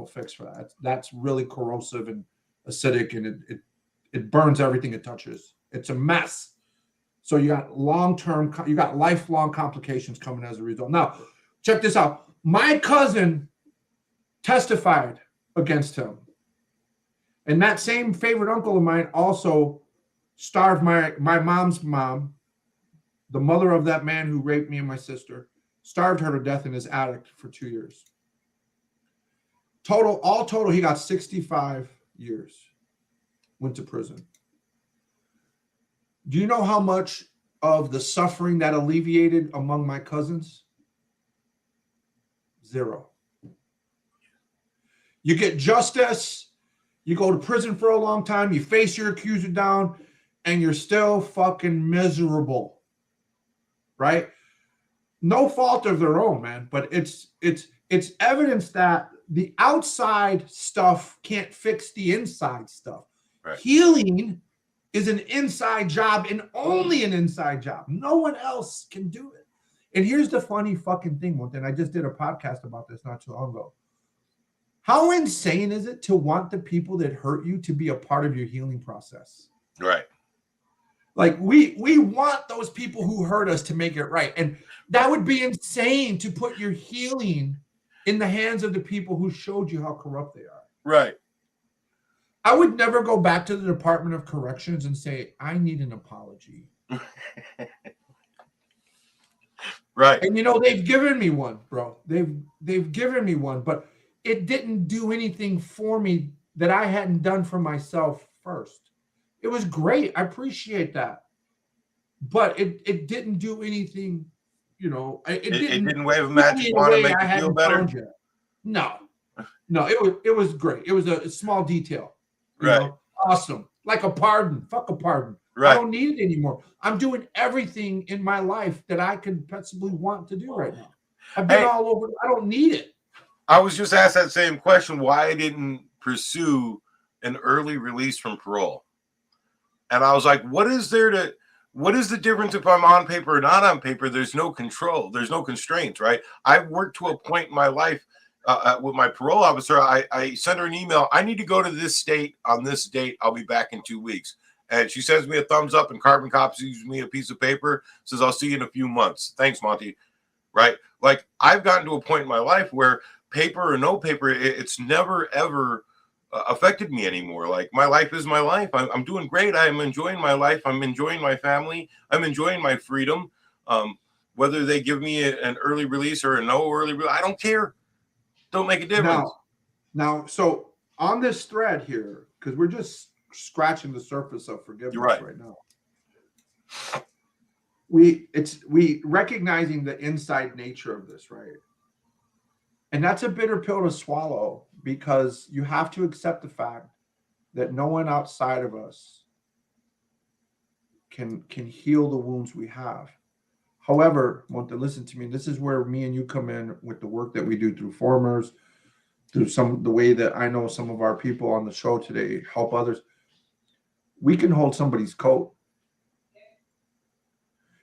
Speaker 2: fix for that. That's really corrosive and acidic, and it burns everything it touches. It's a mess. So you got lifelong complications coming as a result. Now, check this out. My cousin testified against him. And that same favorite uncle of mine also starved my mom's mom, the mother of that man who raped me and my sister, starved her to death in his attic for 2 years. All total, he got 65 years. Went to prison. Do you know how much of the suffering that alleviated among my cousins? 0. You get justice. You go to prison for a long time, you face your accuser down, and you're still fucking miserable, right? No fault of their own, man, but it's evidence that the outside stuff can't fix the inside stuff.
Speaker 1: Right.
Speaker 2: Healing is an inside job and only an inside job. No one else can do it. And here's the funny fucking thing, and I just did a podcast about this not too long ago. How insane is it to want the people that hurt you to be a part of your healing process?
Speaker 1: Right.
Speaker 2: Like we want those people who hurt us to make it right. And that would be insane to put your healing in the hands of the people who showed you how corrupt they are.
Speaker 1: Right.
Speaker 2: I would never go back to the Department of Corrections and say, I need an apology.
Speaker 1: Right.
Speaker 2: And they've given me one, bro. They've given me one, but it didn't do anything for me that I hadn't done for myself first. It was great. I appreciate that. But it didn't do anything, it
Speaker 1: didn't wave a magic wand to make you feel better.
Speaker 2: No, it was great. It was a small detail.
Speaker 1: Right.
Speaker 2: Awesome. Like a pardon. Fuck a pardon.
Speaker 1: Right.
Speaker 2: I don't need it anymore. I'm doing everything in my life that I could possibly want to do right now. I've been all over. I don't need it.
Speaker 1: I was just asked that same question, why I didn't pursue an early release from parole. And I was like, what is there to what is the difference if I'm on paper or not on paper? There's no control. There's no constraints, right? I've worked to a point in my life with my parole officer. I sent her an email. I need to go to this state on this date. I'll be back in 2 weeks. And she sends me a thumbs up and carbon copies me a piece of paper, says, I'll see you in a few months. Thanks, Monty. Right? Like, I've gotten to a point in my life where paper or no paper, it's never, ever affected me anymore. Like, my life is my life. I'm doing great. I'm enjoying my life. I'm enjoying my family. I'm enjoying my freedom. Whether they give me an early release or a no early release, I don't care. Don't make a difference.
Speaker 2: Now, so on this thread here, because we're just scratching the surface of forgiveness right now. We recognizing the inside nature of this, right? And that's a bitter pill to swallow, because you have to accept the fact that no one outside of us can heal the wounds we have. However, listen to me, this is where me and you come in with the work that we do through Formers, through the way that I know some of our people on the show today help others. We can hold somebody's coat.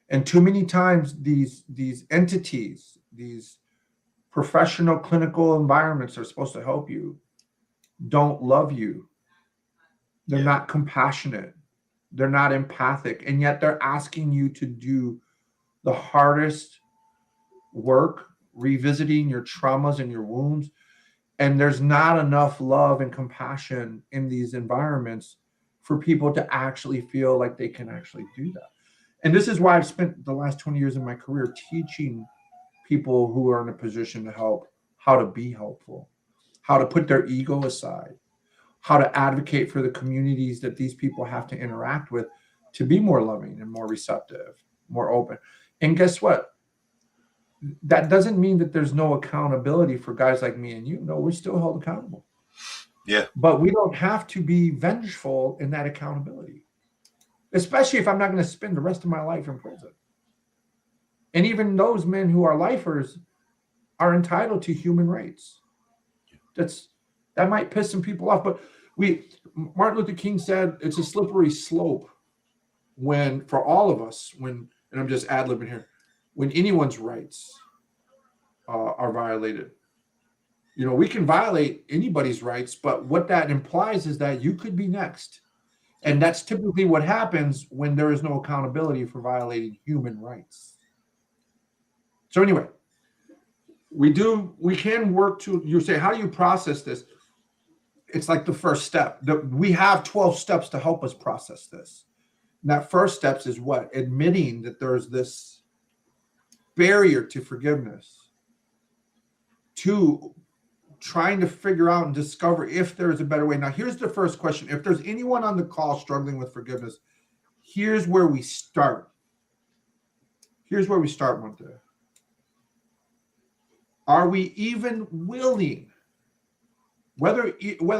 Speaker 2: And too many times these entities, these professional clinical environments are supposed to help you, don't love you. They're not compassionate. They're not empathic. And yet they're asking you to do the hardest work, revisiting your traumas and your wounds. And there's not enough love and compassion in these environments for people to actually feel like they can actually do that. And this is why I've spent the last 20 years of my career teaching people who are in a position to help how to be helpful, how to put their ego aside, how to advocate for the communities that these people have to interact with to be more loving and more receptive, more open. And guess what? That doesn't mean that there's no accountability for guys like me and you. No, we're still held accountable.
Speaker 1: Yeah.
Speaker 2: But we don't have to be vengeful in that accountability, especially if I'm not going to spend the rest of my life in prison. And even those men who are lifers are entitled to human rights. That might piss some people off, but Martin Luther King said it's a slippery slope for all of us, and I'm just ad-libbing here, when anyone's rights are violated. You know, we can violate anybody's rights, but what that implies is that you could be next. And that's typically what happens when there is no accountability for violating human rights. So anyway, we can work to, you say, how do you process this? It's like the first step. We have 12 steps to help us process this. And that first step is what? Admitting that there's this barrier to forgiveness. 2, trying to figure out and discover if there is a better way. Now, here's the first question. If there's anyone on the call struggling with forgiveness, here's where we start. Here's where we start, Monte. Are we even willing, whether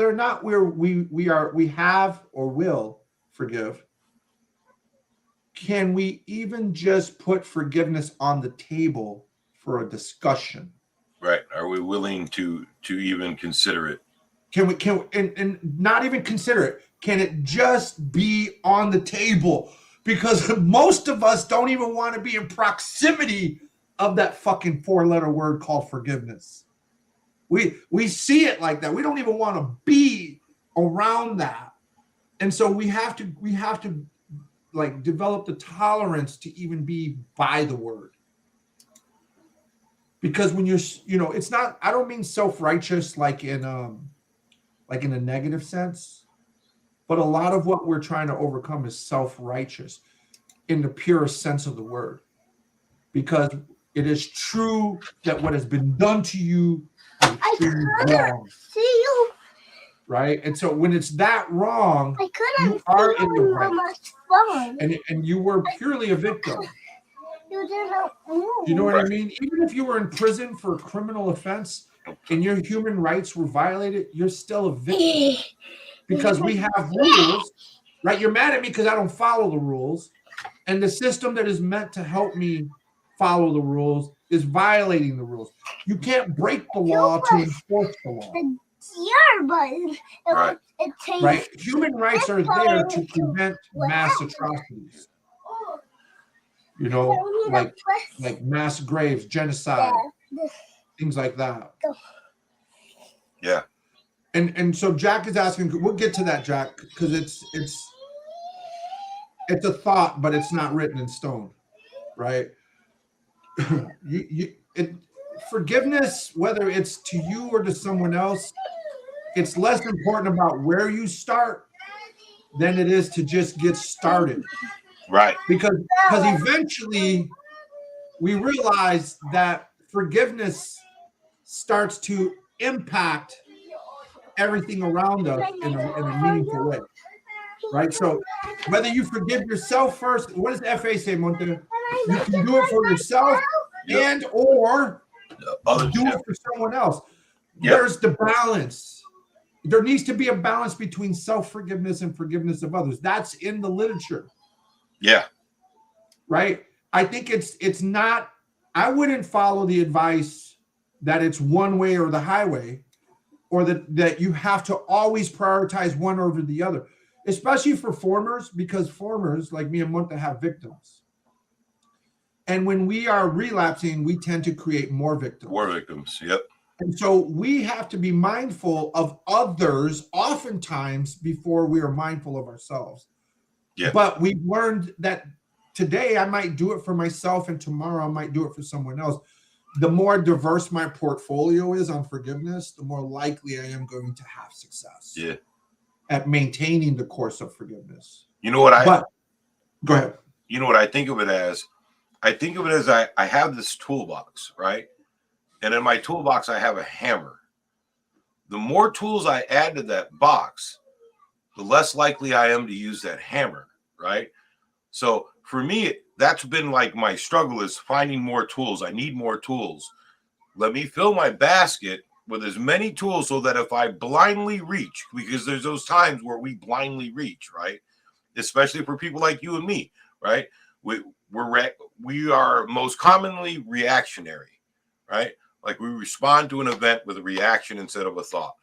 Speaker 2: or not we have or will forgive, can we even just put forgiveness on the table for a discussion?
Speaker 1: Right. Are we willing to even consider it?
Speaker 2: Can we and not even consider it? Can it just be on the table? Because most of us don't even want to be in proximity of that fucking 4-letter word called forgiveness. We see it like that. We don't even want to be around that. And so we have to like develop the tolerance to even be by the word. Because when it's not, I don't mean self-righteous like in a negative sense, but a lot of what we're trying to overcome is self-righteous in the purest sense of the word. Because it is true that what has been done to you is extremely wrong.
Speaker 3: See you.
Speaker 2: Right? And so when it's that wrong,
Speaker 3: I couldn't
Speaker 2: you are
Speaker 3: see
Speaker 2: in the
Speaker 3: you
Speaker 2: right.
Speaker 3: on my phone.
Speaker 2: And you were purely a victim.
Speaker 3: You didn't move.
Speaker 2: You know what I mean? Even if you were in prison for a criminal offense and your human rights were violated, you're still a victim. Because we have rules, right? You're mad at me because I don't follow the rules. And the system that is meant to help me follow the rules is violating the rules. You can't break the law to enforce the law.
Speaker 3: Your button.
Speaker 1: Right.
Speaker 3: It takes
Speaker 2: Right? Human rights are there to prevent mass atrocities. you know,
Speaker 3: I need
Speaker 2: like
Speaker 3: a press.
Speaker 2: like mass graves, genocide,
Speaker 3: Yeah.
Speaker 2: things like that.
Speaker 1: Yeah.
Speaker 2: And so Jack is asking, we'll get to that, Jack, because it's a thought, but it's not written in stone, right? Forgiveness, whether it's to you or to someone else, it's less important about where you start than it is to just get started.
Speaker 1: Right.
Speaker 2: Because eventually we realize that forgiveness starts to impact everything around us in a meaningful way, right? So whether you forgive yourself first, what does FA say, Monte? You can do it for yourself
Speaker 1: Yep.
Speaker 2: and or
Speaker 1: Others,
Speaker 2: do
Speaker 1: yeah.
Speaker 2: it for someone else.
Speaker 1: Yep.
Speaker 2: There's the balance. There needs to be a balance between self-forgiveness and forgiveness of others. That's in the literature.
Speaker 1: Yeah.
Speaker 2: Right? I think it's not, I wouldn't follow the advice that it's one way or the highway, or that you have to always prioritize one over the other, especially for formers, because formers like me and Monta have victims. And when we are relapsing, we tend to create more victims.
Speaker 1: War victims. Yep.
Speaker 2: And so we have to be mindful of others oftentimes before we are mindful of ourselves.
Speaker 1: Yeah.
Speaker 2: But we've learned that today I might do it for myself and tomorrow I might do it for someone else. The more diverse my portfolio is on forgiveness, the more likely I am going to have success at maintaining the course of forgiveness.
Speaker 1: You know what
Speaker 2: Go ahead.
Speaker 1: You know what I think of it as? I think of it as I have this toolbox, right? And in my toolbox, I have a hammer. The more tools I add to that box, the less likely I am to use that hammer, right? So for me, that's been like my struggle, is finding more tools. I need more tools. Let me fill my basket with as many tools so that if I blindly reach, because there's those times where we blindly reach, right? Especially for people like you and me, right? We are most commonly reactionary, right? Like we respond to an event with a reaction instead of a thought.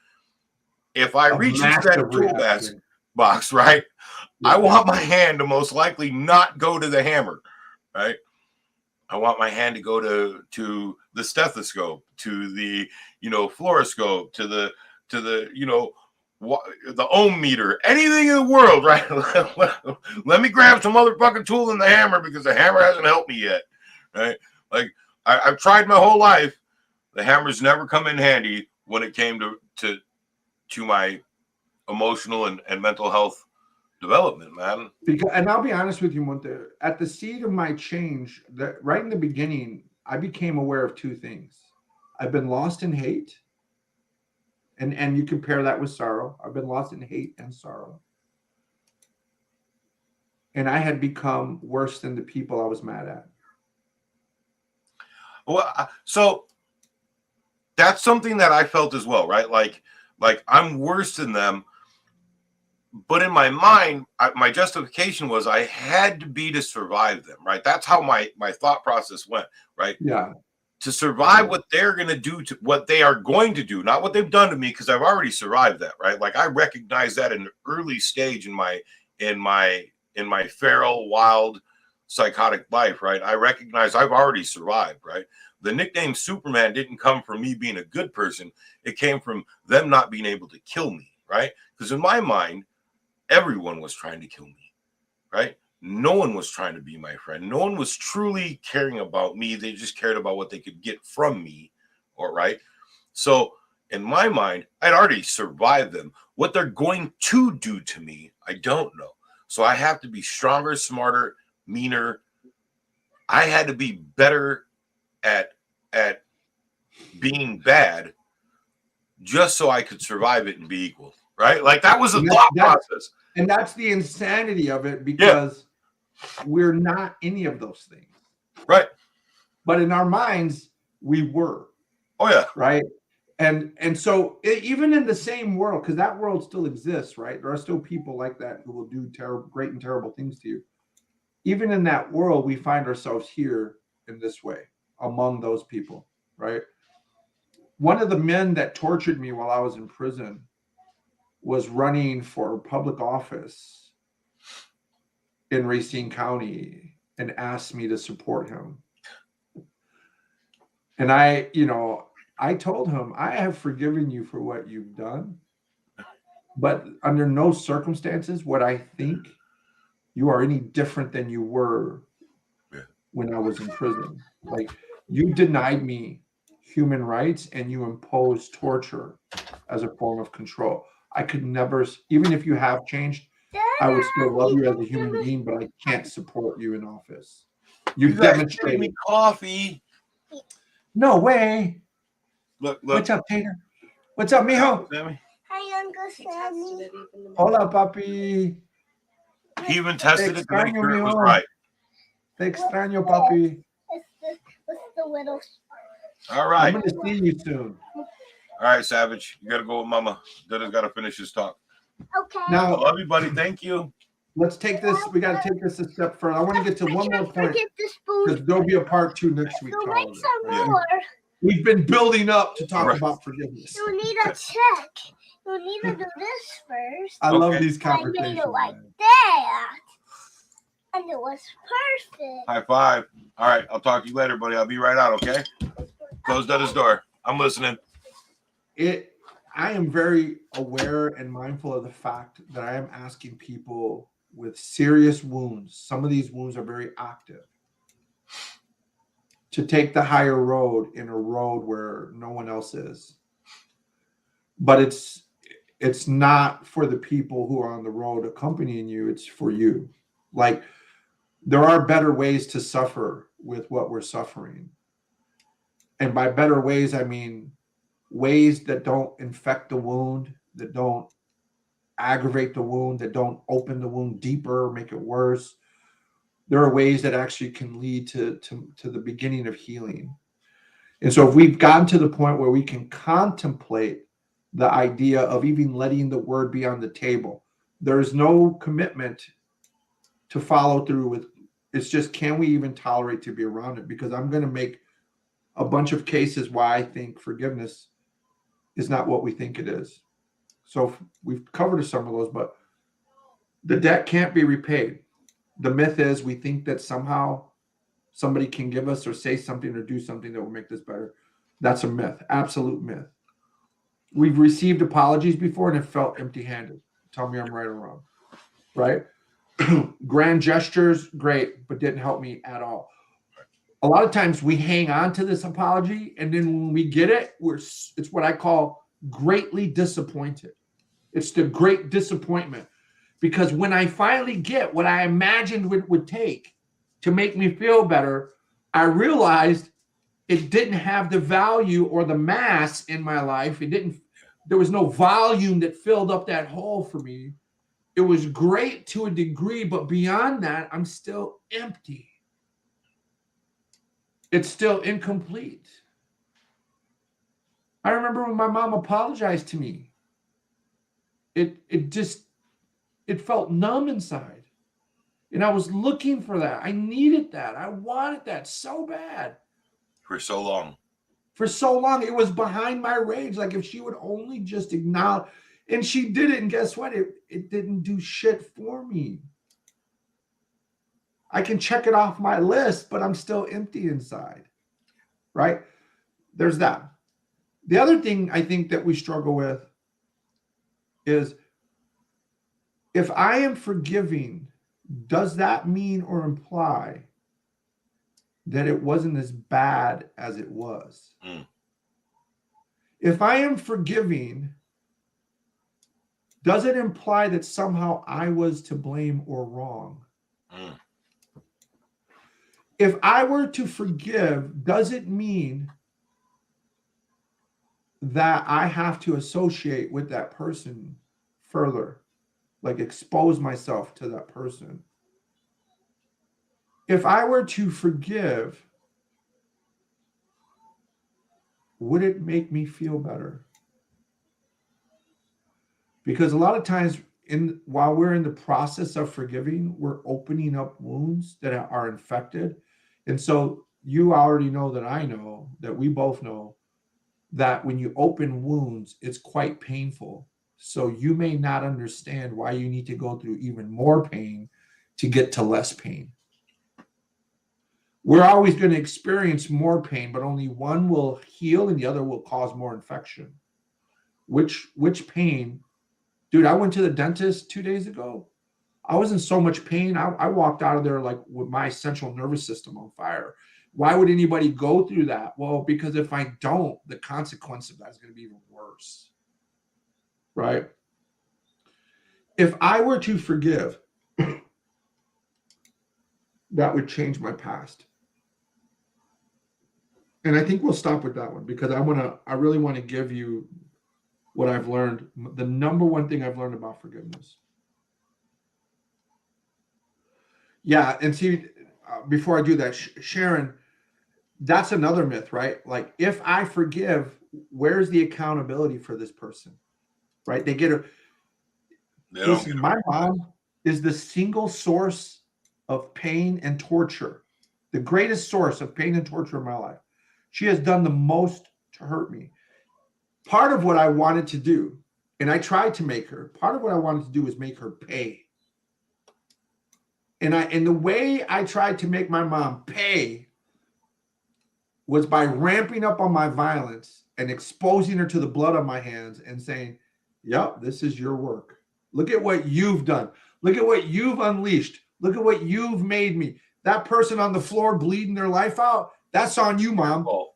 Speaker 1: If I reach into that tool box, right, I want my hand to most likely not go to the hammer, right? I want my hand to go to the stethoscope, to the fluoroscope, to the the ohm meter, anything in the world, right? Let me grab some motherfucking tool than the hammer, because the hammer hasn't helped me yet, right? Like I've tried my whole life. The hammer's never come in handy when it came to my emotional and mental health development, man.
Speaker 2: And I'll be honest with you, Monte, at the seed of my change, that right in the beginning, I became aware of two things. I've been lost in hate. And you compare that with sorrow. I've been lost in hate and sorrow. And I had become worse than the people I was mad at.
Speaker 1: Well, so that's something that I felt as well, right? Like I'm worse than them. But in my mind, my justification was I had to be to survive them, right? That's how my thought process went, right?
Speaker 2: Yeah.
Speaker 1: To survive what they're going to do, to what they are going to do, not what they've done to me, because I've already survived that, right? Like I recognize that in an early stage in my feral, wild, psychotic life, right? I recognize I've already survived, right? The nickname Superman didn't come from me being a good person. It came from them not being able to kill me, right? Because in my mind, everyone was trying to kill me, right? No one was trying to be my friend. No one was truly caring about me. They just cared about what they could get from me, all right? So in my mind, I'd already survived them. What they're going to do to me, I don't know. So I have to be stronger, smarter, meaner. I had to be better at being bad just so I could survive it and be equal, right? Like that was a thought process.
Speaker 2: And that's the insanity of it, because we're not any of those things.
Speaker 1: Right.
Speaker 2: But in our minds, we were.
Speaker 1: Oh, yeah.
Speaker 2: Right. And so even in the same world, because that world still exists, right? There are still people like that who will do great and terrible things to you. Even in that world, we find ourselves here in this way among those people, right? One of the men that tortured me while I was in prison was running for public office in Racine County and asked me to support him. And I told him, I have forgiven you for what you've done, but under no circumstances would I think you are any different than you were when I was in prison. Like, you denied me human rights and you imposed torture as a form of control. I could never, even if you have changed, I would still love you as a human being, but I can't support you in office. You
Speaker 1: guys gave
Speaker 2: demonstrated.
Speaker 1: me coffee.
Speaker 2: No way.
Speaker 1: Look.
Speaker 2: What's up, Tater? What's up, mijo?
Speaker 1: Sammy?
Speaker 3: Hi, Uncle Sammy.
Speaker 2: Hola, papi.
Speaker 1: He even tested it to make
Speaker 2: Extraño,
Speaker 1: sure it was
Speaker 2: mijo.
Speaker 1: right.
Speaker 2: Te extraño, papi.
Speaker 3: What's the little?
Speaker 1: All
Speaker 2: I'm
Speaker 1: right.
Speaker 2: going to see you soon.
Speaker 1: All right, Savage. You got to go with Mama. Dada's got to finish his talk.
Speaker 3: Okay.
Speaker 1: I
Speaker 2: Now,
Speaker 1: love you, buddy. Thank you.
Speaker 2: let's take this. We got to take this a step further. I want to get to one more point
Speaker 3: Forget the spoon.
Speaker 2: because there'll be a part 2 next week.
Speaker 3: So
Speaker 2: to all
Speaker 3: make
Speaker 2: of it,
Speaker 3: some
Speaker 2: right?
Speaker 3: more.
Speaker 2: We've been building up to talk
Speaker 1: Right.
Speaker 2: about forgiveness.
Speaker 3: You need a check. You need to do this first.
Speaker 2: I love
Speaker 1: Okay.
Speaker 2: these
Speaker 3: I made
Speaker 2: conversations.
Speaker 3: it like
Speaker 2: man.
Speaker 3: that. And it was perfect.
Speaker 1: High five. All right. I'll talk to you later, buddy. I'll be right out, okay? Close Dada's door. I'm listening.
Speaker 2: I am very aware and mindful of the fact that I am asking people with serious wounds, some of these wounds are very active, to take the higher road in a road where no one else is. But it's not for the people who are on the road accompanying you, it's for you. Like, there are better ways to suffer with what we're suffering. And by better ways, I mean ways that don't infect the wound, that don't aggravate the wound, that don't open the wound deeper, make it worse. There are ways that actually can lead to the beginning of healing. And so if we've gotten to the point where we can contemplate the idea of even letting the word be on the table, there is no commitment to follow through with. It's just, can we even tolerate to be around it? Because I'm going to make a bunch of cases why I think forgiveness is not what we think it is. So we've covered some of those, but the debt can't be repaid. The myth is we think that somehow somebody can give us or say something or do something that will make this better. That's a myth, absolute myth. We've received apologies before and it felt empty-handed. Tell me I'm right or wrong, right? Grand gestures, great, but didn't help me at all. A lot of times we hang on to this apology, and then when we get it, it's what I call greatly disappointed. It's the great disappointment, because when I finally get what I imagined it would take to make me feel better, I realized it didn't have the value or the mass in my life. There was no volume that filled up that hole for me. It was great to a degree, but beyond that, I'm still empty. It's still incomplete. I remember when my mom apologized to me. It felt numb inside. And I was looking for that. I needed that. I wanted that so bad.
Speaker 1: For so long.
Speaker 2: For so long. It was behind my rage. Like, if she would only just acknowledge. And she did it. And guess what? It didn't do shit for me. I can check it off my list, but I'm still empty inside. Right? There's that. The other thing I think that we struggle with is, if I am forgiving, does that mean or imply that it wasn't as bad as it was? If I am forgiving, does it imply that somehow I was to blame or wrong? If I were to forgive, does it mean that I have to associate with that person further, like expose myself to that person? If I were to forgive, would it make me feel better? Because a lot of times, while we're in the process of forgiving, we're opening up wounds that are infected. And so you already know that I know, that we both know, that when you open wounds, it's quite painful. So you may not understand why you need to go through even more pain to get to less pain. We're always going to experience more pain, but only one will heal and the other will cause more infection. Which pain? Dude, I went to the dentist 2 days ago. I was in so much pain. I walked out of there like with my central nervous system on fire. Why would anybody go through that? Well, because if I don't, the consequence of that is going to be even worse. Right? If I were to forgive, that would change my past. And I think we'll stop with that one because I really want to give you what I've learned. The number one thing I've learned about forgiveness. Yeah, and see, before I do that, Sharon, that's another myth, right? Like, if I forgive, where's the accountability for this person, right? They get a. Listen, my mom is the single source of pain and torture, the greatest source of pain and torture in my life. She has done the most to hurt me. Part of what I wanted to do, and I tried to make her, part of what I wanted to do was make her pay. And the way I tried to make my mom pay was by ramping up on my violence and exposing her to the blood on my hands and saying, yep, this is your work. Look at what you've done. Look at what you've unleashed. Look at what you've made me. That person on the floor bleeding their life out, that's on you, Mom.
Speaker 1: Oh.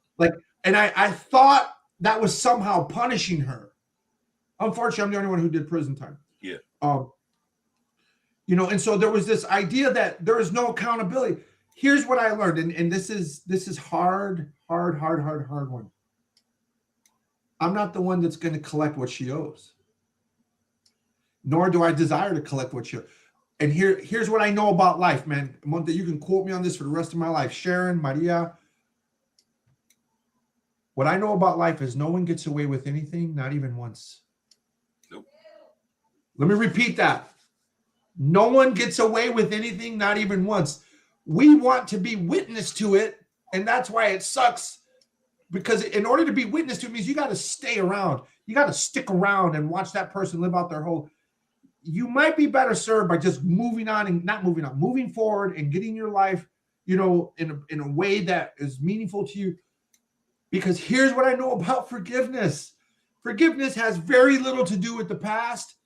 Speaker 2: And I thought that was somehow punishing her. Unfortunately, I'm the only one who did prison time.
Speaker 1: Yeah.
Speaker 2: And so there was this idea that there is no accountability. Here's what I learned, and this is hard one. I'm not the one that's going to collect what she owes. Nor do I desire to collect what she owes. And here's what I know about life, man. Monte, you can quote me on this for the rest of my life. Sharon, Maria. What I know about life is no one gets away with anything, not even once.
Speaker 1: Nope.
Speaker 2: Let me repeat that. No one gets away with anything, not even once. We want to be witness to it, and that's why it sucks. Because in order to be witness to it means you got to stay around. You got to stick around and watch that person live out their whole. You might be better served by just moving on and not moving on, moving forward and getting your life, in a way that is meaningful to you. Because here's what I know about forgiveness. Forgiveness has very little to do with the past,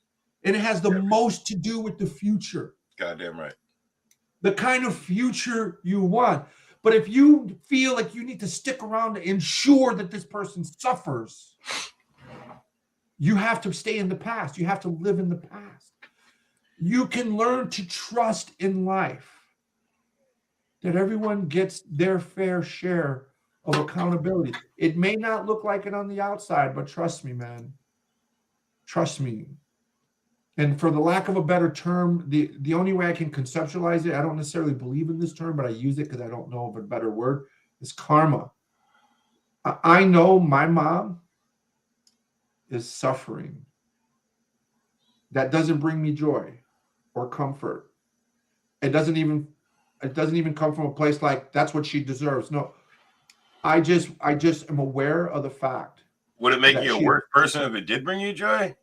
Speaker 2: and it has the most to do with the future.
Speaker 1: Goddamn right.
Speaker 2: The kind of future you want. But if you feel like you need to stick around to ensure that this person suffers, you have to stay in the past. You have to live in the past. You can learn to trust in life that everyone gets their fair share of accountability. It may not look like it on the outside, but trust me, man. Trust me. And for the lack of a better term, the only way I can conceptualize it, I don't necessarily believe in this term, but I use it because I don't know of a better word, is karma. I know my mom is suffering. That doesn't bring me joy or comfort. It doesn't even come from a place like that's what she deserves. No. I just am aware of the fact.
Speaker 1: Would it make you a worse person if it did bring you joy?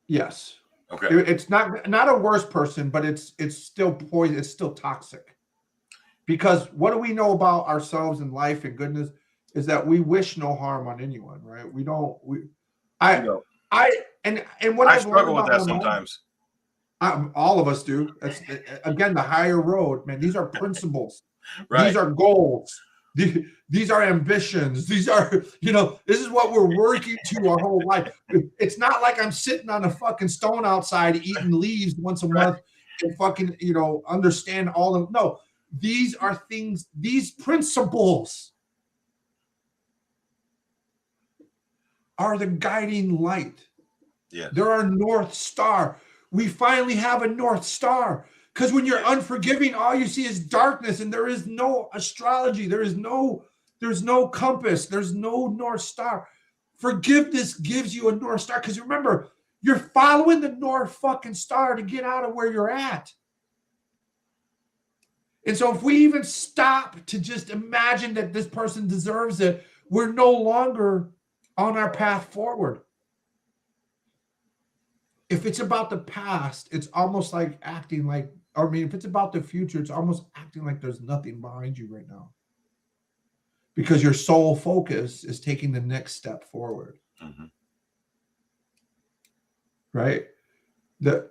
Speaker 2: Yes.
Speaker 1: Okay.
Speaker 2: It's not a worse person, but it's still poison. It's still toxic. Because what do we know about ourselves and life and goodness is that we wish no harm on anyone, right? I
Speaker 1: struggle with that sometimes.
Speaker 2: All of us do. That's again the higher road, man. These are principles.
Speaker 1: Right.
Speaker 2: These are goals. These are ambitions. These are, this is what we're working to our whole life. It's not like I'm sitting on a fucking stone outside eating leaves once a month and fucking, understand all of. No, these are things, these principles are the guiding light.
Speaker 1: Yeah.
Speaker 2: They're our North Star. We finally have a North Star. Because when you're unforgiving, all you see is darkness, and there is no astrology. There's no compass. There's no North Star. Forgiveness gives you a North Star. Because remember, you're following the North fucking Star to get out of where you're at. And so if we even stop to just imagine that this person deserves it, we're no longer on our path forward. If it's about the past, it's almost like acting like I mean, if it's about the future, it's almost acting like there's nothing behind you right now. Because your sole focus is taking the next step forward.
Speaker 1: Mm-hmm.
Speaker 2: Right?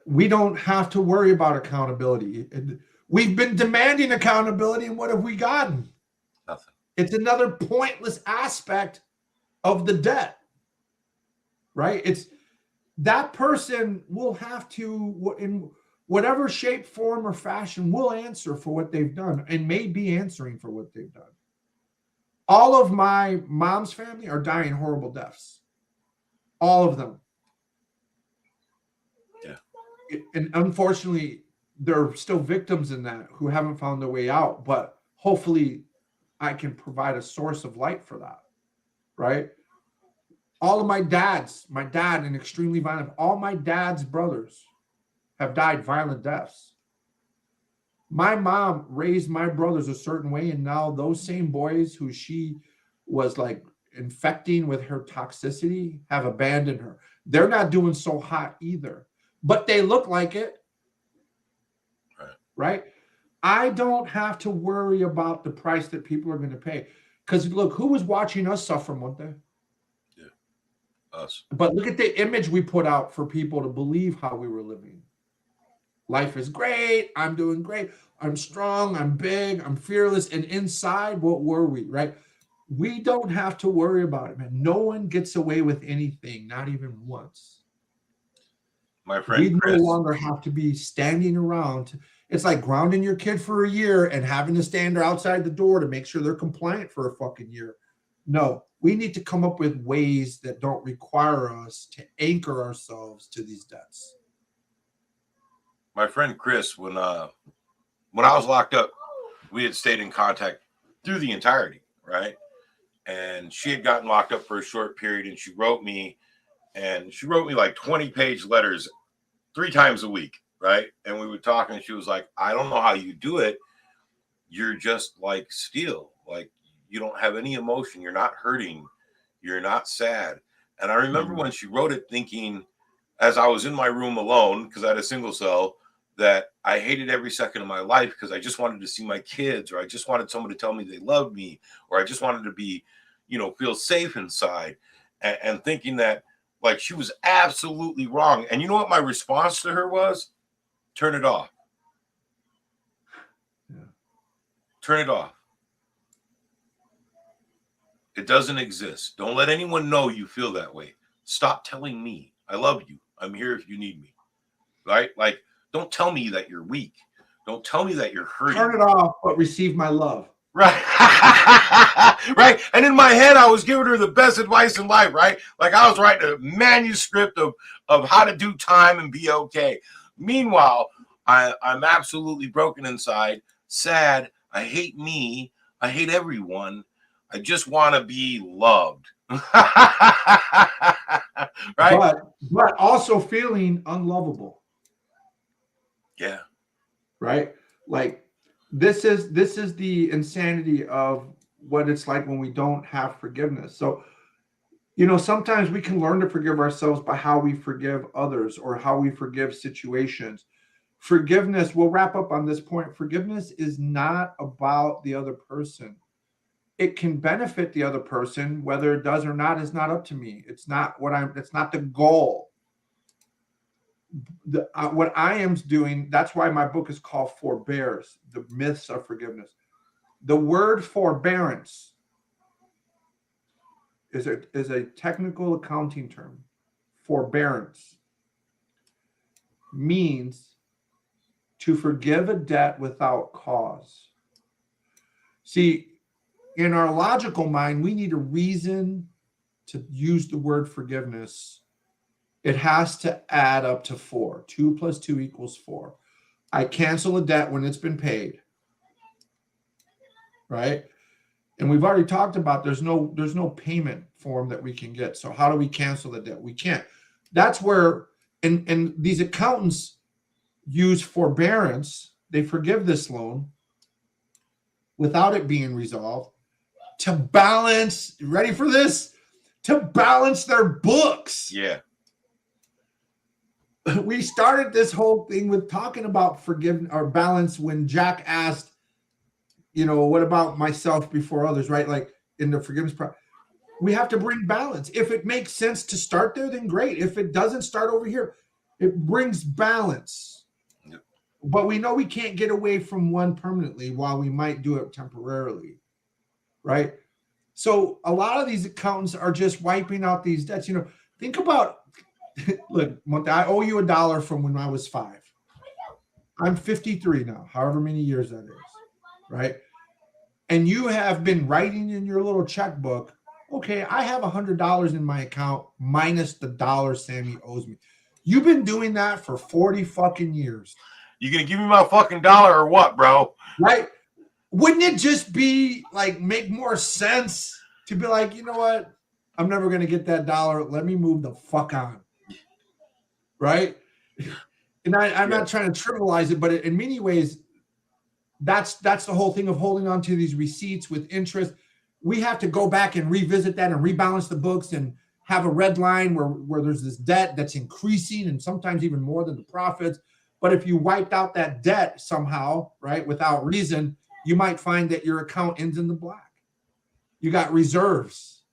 Speaker 2: We don't have to worry about accountability. We've been demanding accountability, and what have we gotten?
Speaker 1: Nothing.
Speaker 2: It's another pointless aspect of the debt. Right? It's that person will have to, in whatever shape, form, or fashion, will answer for what they've done and may be answering for what they've done. All of my mom's family are dying horrible deaths. All of them.
Speaker 1: Yeah.
Speaker 2: And unfortunately, there are still victims in that who haven't found their way out. But hopefully, I can provide a source of light for that. Right? All of my dad, an extremely violent, all my dad's brothers have died violent deaths. My mom raised my brothers a certain way, and now those same boys who she was like infecting with her toxicity have abandoned her. They're not doing so hot either, but they look like it. Right? I don't have to worry about the price that people are going to pay. Because look, who was watching us suffer one day?
Speaker 1: Yeah. Us.
Speaker 2: But look at the image we put out for people to believe how we were living. Life is great. I'm doing great. I'm strong. I'm big. I'm fearless. And inside, what were we, right? We don't have to worry about it, man. No one gets away with anything, not even once.
Speaker 1: My friend
Speaker 2: We
Speaker 1: Chris.
Speaker 2: no longer have to be standing around. It's like grounding your kid for a year and having to stand outside the door to make sure they're compliant for a fucking year. No, we need to come up with ways that don't require us to anchor ourselves to these debts.
Speaker 1: My friend Chris, when I was locked up, we had stayed in contact through the entirety, right? And she had gotten locked up for a short period, and she wrote me like 20-page letters 3 times a week, right? And we would talk, and she was like, I don't know how you do it. You're just like steel. Like, you don't have any emotion. You're not hurting. You're not sad. And I remember when she wrote it thinking, as I was in my room alone, because I had a single cell, that I hated every second of my life because I just wanted to see my kids, or I just wanted someone to tell me they loved me, or I just wanted to be, feel safe inside, and thinking that like she was absolutely wrong. And you know what my response to her was? Turn it off.
Speaker 2: Yeah.
Speaker 1: Turn it off. It doesn't exist. Don't let anyone know you feel that way. Stop telling me I love you. I'm here if you need me. Right? Like, don't tell me that you're weak. Don't tell me that you're hurting.
Speaker 2: Turn it off, but receive my love.
Speaker 1: Right. Right. And in my head, I was giving her the best advice in life, right? Like I was writing a manuscript of how to do time and be okay. Meanwhile, I'm absolutely broken inside, sad. I hate me. I hate everyone. I just want to be loved. Right.
Speaker 2: But also feeling unlovable.
Speaker 1: Yeah.
Speaker 2: Right? Like this is the insanity of what it's like when we don't have forgiveness. So, sometimes we can learn to forgive ourselves by how we forgive others or how we forgive situations. Forgiveness, we'll wrap up on this point. Forgiveness is not about the other person. It can benefit the other person, whether it does or not is not up to me. It's not it's not the goal. What I am doing, that's why my book is called Forbears, The Myths of Forgiveness. The word forbearance is a technical accounting term. Forbearance means to forgive a debt without cause. See, in our logical mind, we need a reason to use the word forgiveness. It has to add up to 4. 2 + 2 = 4. I cancel a debt when it's been paid. Right? And we've already talked about there's no payment form that we can get. So how do we cancel the debt? We can't. That's where, and these accountants use forbearance. They forgive this loan without it being resolved to balance, ready for this? To balance their books.
Speaker 1: Yeah.
Speaker 2: we started this whole thing with talking about forgiveness or balance when Jack asked, what about myself before others, right? Like in the forgiveness process. We have to bring balance. If it makes sense to start there, then great. If it doesn't, start over here. It brings balance.
Speaker 1: Yep.
Speaker 2: But we know we can't get away from one permanently while we might do it temporarily, right? So a lot of these accountants are just wiping out these debts. Think about, look, Monte, I owe you $1 from when I was 5. I'm 53 now, however many years that is, right? And you have been writing in your little checkbook, okay, I have $100 in my account minus the $1 Sammy owes me. You've been doing that for 40 fucking years.
Speaker 1: You gonna give me my fucking $1 or what, bro?
Speaker 2: Right? Wouldn't it just be like make more sense to be like, you know what? I'm never gonna get that $1. Let me move the fuck on. Right? And I'm not trying to trivialize it, but in many ways, that's the whole thing of holding on to these receipts with interest. We have to go back and revisit that and rebalance the books and have a red line where there's this debt that's increasing and sometimes even more than the profits. But if you wiped out that debt somehow, right, without reason, you might find that your account ends in the black. You got reserves.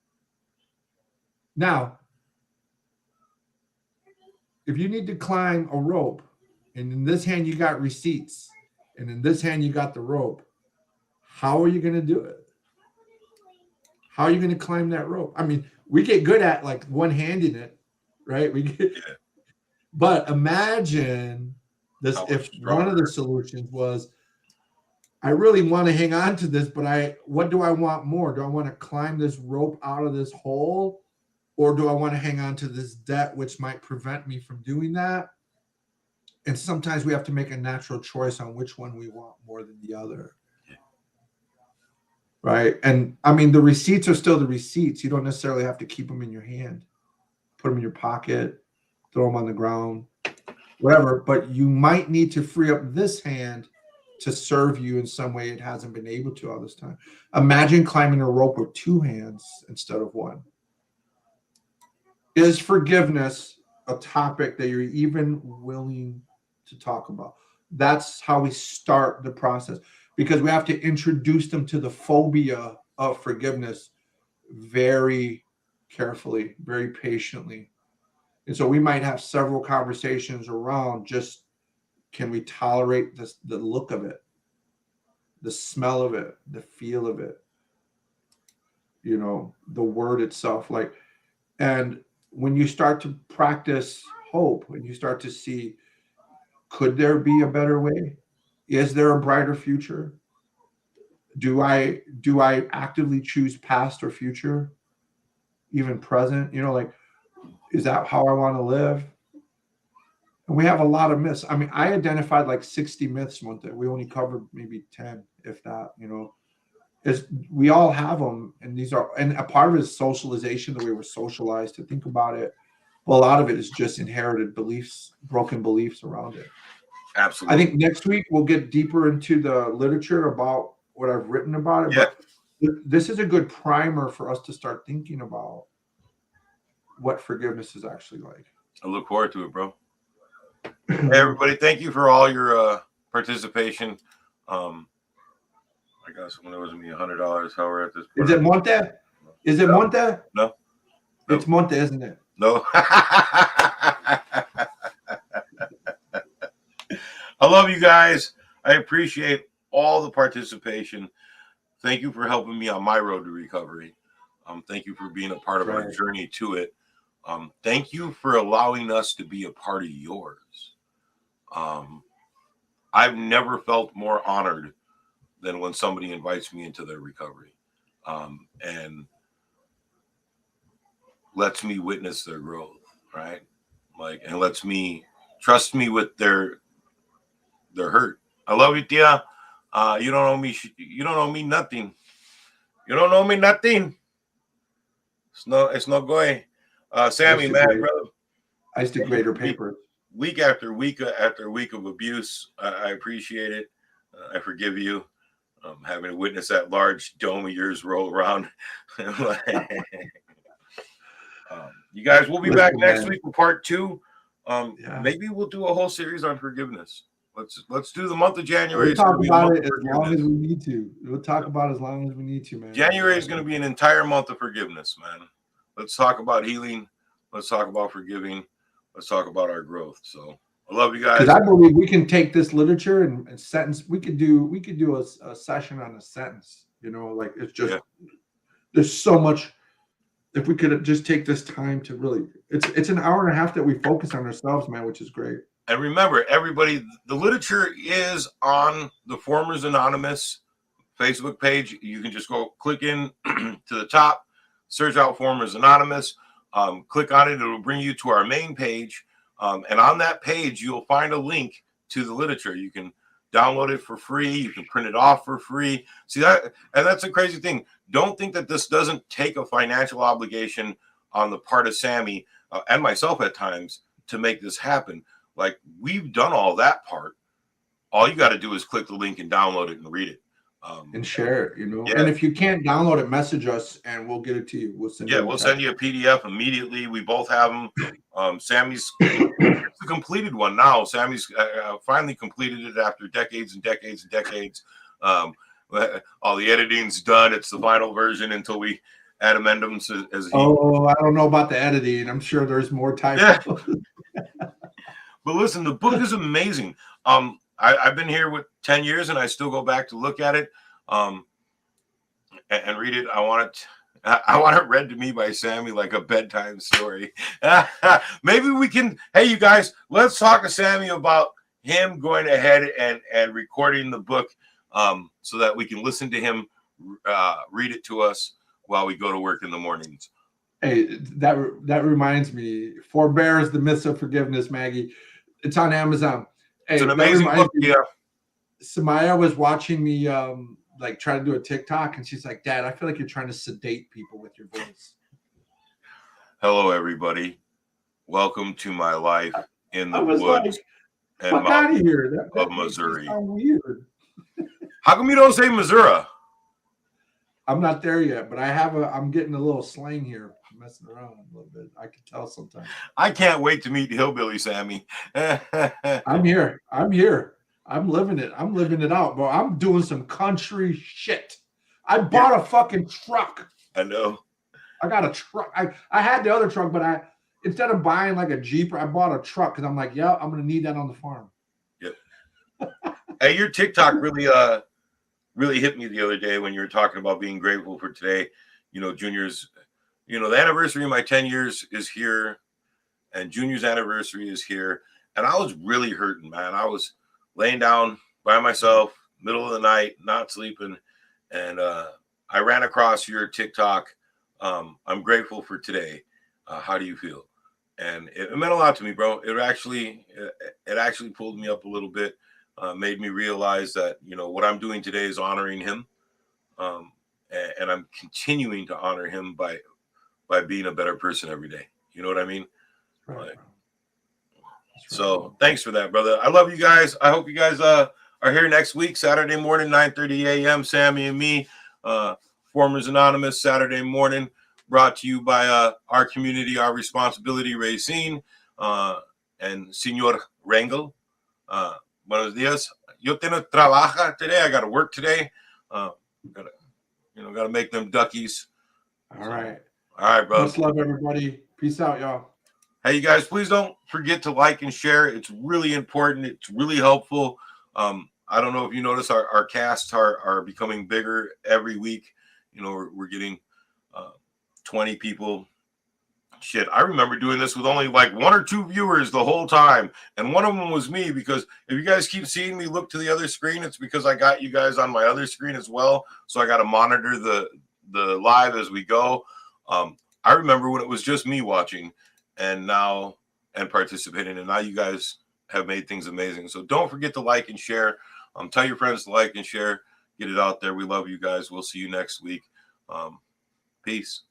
Speaker 2: Now, if you need to climb a rope, and in this hand you got receipts, and in this hand you got the rope, how are you going to do it? How are you going to climb that rope? I mean, we get good at like one-handing it, right? But imagine this if one of the solutions was, I really want to hang on to this, but what do I want more? Do I want to climb this rope out of this hole? Or do I want to hang on to this debt, which might prevent me from doing that? And sometimes we have to make a natural choice on which one we want more than the other. Right. And I mean, the receipts are still the receipts. You don't necessarily have to keep them in your hand, put them in your pocket, throw them on the ground, whatever. But you might need to free up this hand to serve you in some way it hasn't been able to all this time. Imagine climbing a rope with 2 hands instead of 1. Is forgiveness a topic that you're even willing to talk about? That's how we start the process, because we have to introduce them to the phobia of forgiveness very carefully, very patiently. And so we might have several conversations around just, can we tolerate this, the look of it, the smell of it, the feel of it, the word itself. And when you start to practice hope, when you start to see, could there be a better way? Is there a brighter future? Do I actively choose past or future, even present? Is that how I want to live? And we have a lot of myths. I mean, I identified like 60 myths one day. We only covered maybe 10, if that. We all have them, and and a part of it is socialization, the way we're socialized to think about it. But a lot of it is just inherited beliefs, broken beliefs around it.
Speaker 1: Absolutely.
Speaker 2: I think next week we'll get deeper into the literature about what I've written about it.
Speaker 1: Yeah.
Speaker 2: But this is a good primer for us to start thinking about what forgiveness is actually like.
Speaker 1: I look forward to it, bro. Hey, everybody, thank you for all your participation. I guess when it was me $100, how we're at this point.
Speaker 2: Is it Monte? Is it Monte?
Speaker 1: No.
Speaker 2: It's Monte, isn't it?
Speaker 1: No. I love you guys. I appreciate all the participation. Thank you for helping me on my road to recovery. Thank you for being a part of our journey to it. Thank you for allowing us to be a part of yours. I've never felt more honored than when somebody invites me into their recovery and lets me witness their growth, right? And lets me trust me with their hurt. I love you, Tia. You don't know me. You don't know me nothing. You don't know me nothing. It's no going. Sammy, man, brother.
Speaker 2: I used to grade her paper.
Speaker 1: Week after week after week of abuse. I appreciate it. I forgive you. Having to witness that large dome of yours roll around. You guys, we'll be back next week for part 2.
Speaker 2: Yeah.
Speaker 1: Maybe we'll do a whole series on forgiveness. Let's do the month of January.
Speaker 2: We'll
Speaker 1: It's gonna
Speaker 2: talk
Speaker 1: be the
Speaker 2: about
Speaker 1: month
Speaker 2: it
Speaker 1: of
Speaker 2: as long
Speaker 1: forgiveness.
Speaker 2: as we need to. We'll talk about it as long as we need to, man.
Speaker 1: January is going to be an entire month of forgiveness, man. Let's talk about healing. Let's talk about forgiving. Let's talk about our growth. So I love you guys.
Speaker 2: Because I believe we can take this literature and sentence. We could do a session on a sentence. You know, like it's just there's so much. If we could just take this time to really, it's an hour and a half that we focus on ourselves, man, which is great.
Speaker 1: And remember, everybody, the literature is on the Formers Anonymous Facebook page. You can just go click in to the top, search out Formers Anonymous, click on it. It'll bring you to our main page. And on that page, you'll find a link to the literature. You can download it for free. You can print it off for free. See that? And that's a crazy thing. Don't think that this doesn't take a financial obligation on the part of Sammy and myself at times to make this happen. Like, we've done all that part. All you got to do is click the link and download it and read it.
Speaker 2: And share it, you know.
Speaker 1: Yeah.
Speaker 2: And if you can't download it, message us and we'll get it to you. We'll send you
Speaker 1: we'll send you a PDF immediately. We both have them. Sammy's it's the completed one now. Sammy's finally completed it after decades and decades and decades. All the editing's done. It's the final version until we add amendments as he.
Speaker 2: Oh, I don't know about the editing. I'm sure there's more typos.
Speaker 1: Yeah. But listen, the book is amazing. I've been here with 10 years and I still go back to look at it and read it. I want it read to me by Sammy like a bedtime story. Maybe we can, hey, you guys, let's talk to Sammy about him going ahead and recording the book so that we can listen to him read it to us while we go to work in the mornings.
Speaker 2: Hey, that reminds me, Forbears, The Myths of Forgiveness, Maggie. It's on Amazon. Hey,
Speaker 1: It's an amazing book. Yeah.
Speaker 2: Samaya was watching me like try to do a TikTok, and she's like, "Dad, I feel like you're trying to sedate people with your voice."
Speaker 1: Hello, everybody. Welcome to my life in the
Speaker 2: I was
Speaker 1: woods
Speaker 2: like,
Speaker 1: and
Speaker 2: "Fuck out of
Speaker 1: mountains
Speaker 2: here!" That
Speaker 1: of
Speaker 2: makes me
Speaker 1: Missouri.
Speaker 2: sound weird.
Speaker 1: How come you don't say Missouri?
Speaker 2: I'm not there yet, but I'm getting a little slang here, messing around a little bit. I can tell sometimes.
Speaker 1: I can't wait to meet Hillbilly Sammy.
Speaker 2: I'm here. I'm living it. I'm living it out, bro. I'm doing some country shit. I bought a fucking truck.
Speaker 1: I know.
Speaker 2: I got a truck. I had the other truck, but instead of buying like a Jeep, I bought a truck because I'm like, yeah, I'm gonna need that on the farm.
Speaker 1: Yep. Hey, your TikTok really hit me the other day when you were talking about being grateful for today. You know, Junior's, the anniversary of my 10 years is here, and Junior's anniversary is here. And I was really hurting, man. I was laying down by myself, middle of the night, not sleeping. And I ran across your TikTok. I'm grateful for today. How do you feel? And it meant a lot to me, bro. It actually pulled me up a little bit, made me realize that, what I'm doing today is honoring him. And I'm continuing to honor him by being a better person every day. You know what I mean?
Speaker 2: Right.
Speaker 1: So thanks for that, brother. I love you guys. I hope you guys are here next week, Saturday morning, 9:30 a.m. Sammy and me, Formers Anonymous, Saturday morning, brought to you by our community, our responsibility, Racine, and Senor Rangel. Buenos dias. Yo tengo trabaja today. I got to work today. Got to make them duckies.
Speaker 2: All right.
Speaker 1: All right, bro.
Speaker 2: Much love, everybody. Peace out, y'all.
Speaker 1: Hey, you guys, please don't forget to like and share. It's really important. It's really helpful. I don't know if you notice our casts are becoming bigger every week. We're getting 20 people. Shit, I remember doing this with only like 1 or 2 viewers the whole time. And one of them was me, because if you guys keep seeing me look to the other screen, it's because I got you guys on my other screen as well. So I got to monitor the live as we go. I remember when it was just me watching and participating, and now you guys have made things amazing. So don't forget to like and share. Tell your friends to like and share. Get it out there. We love you guys. We'll see you next week. Peace.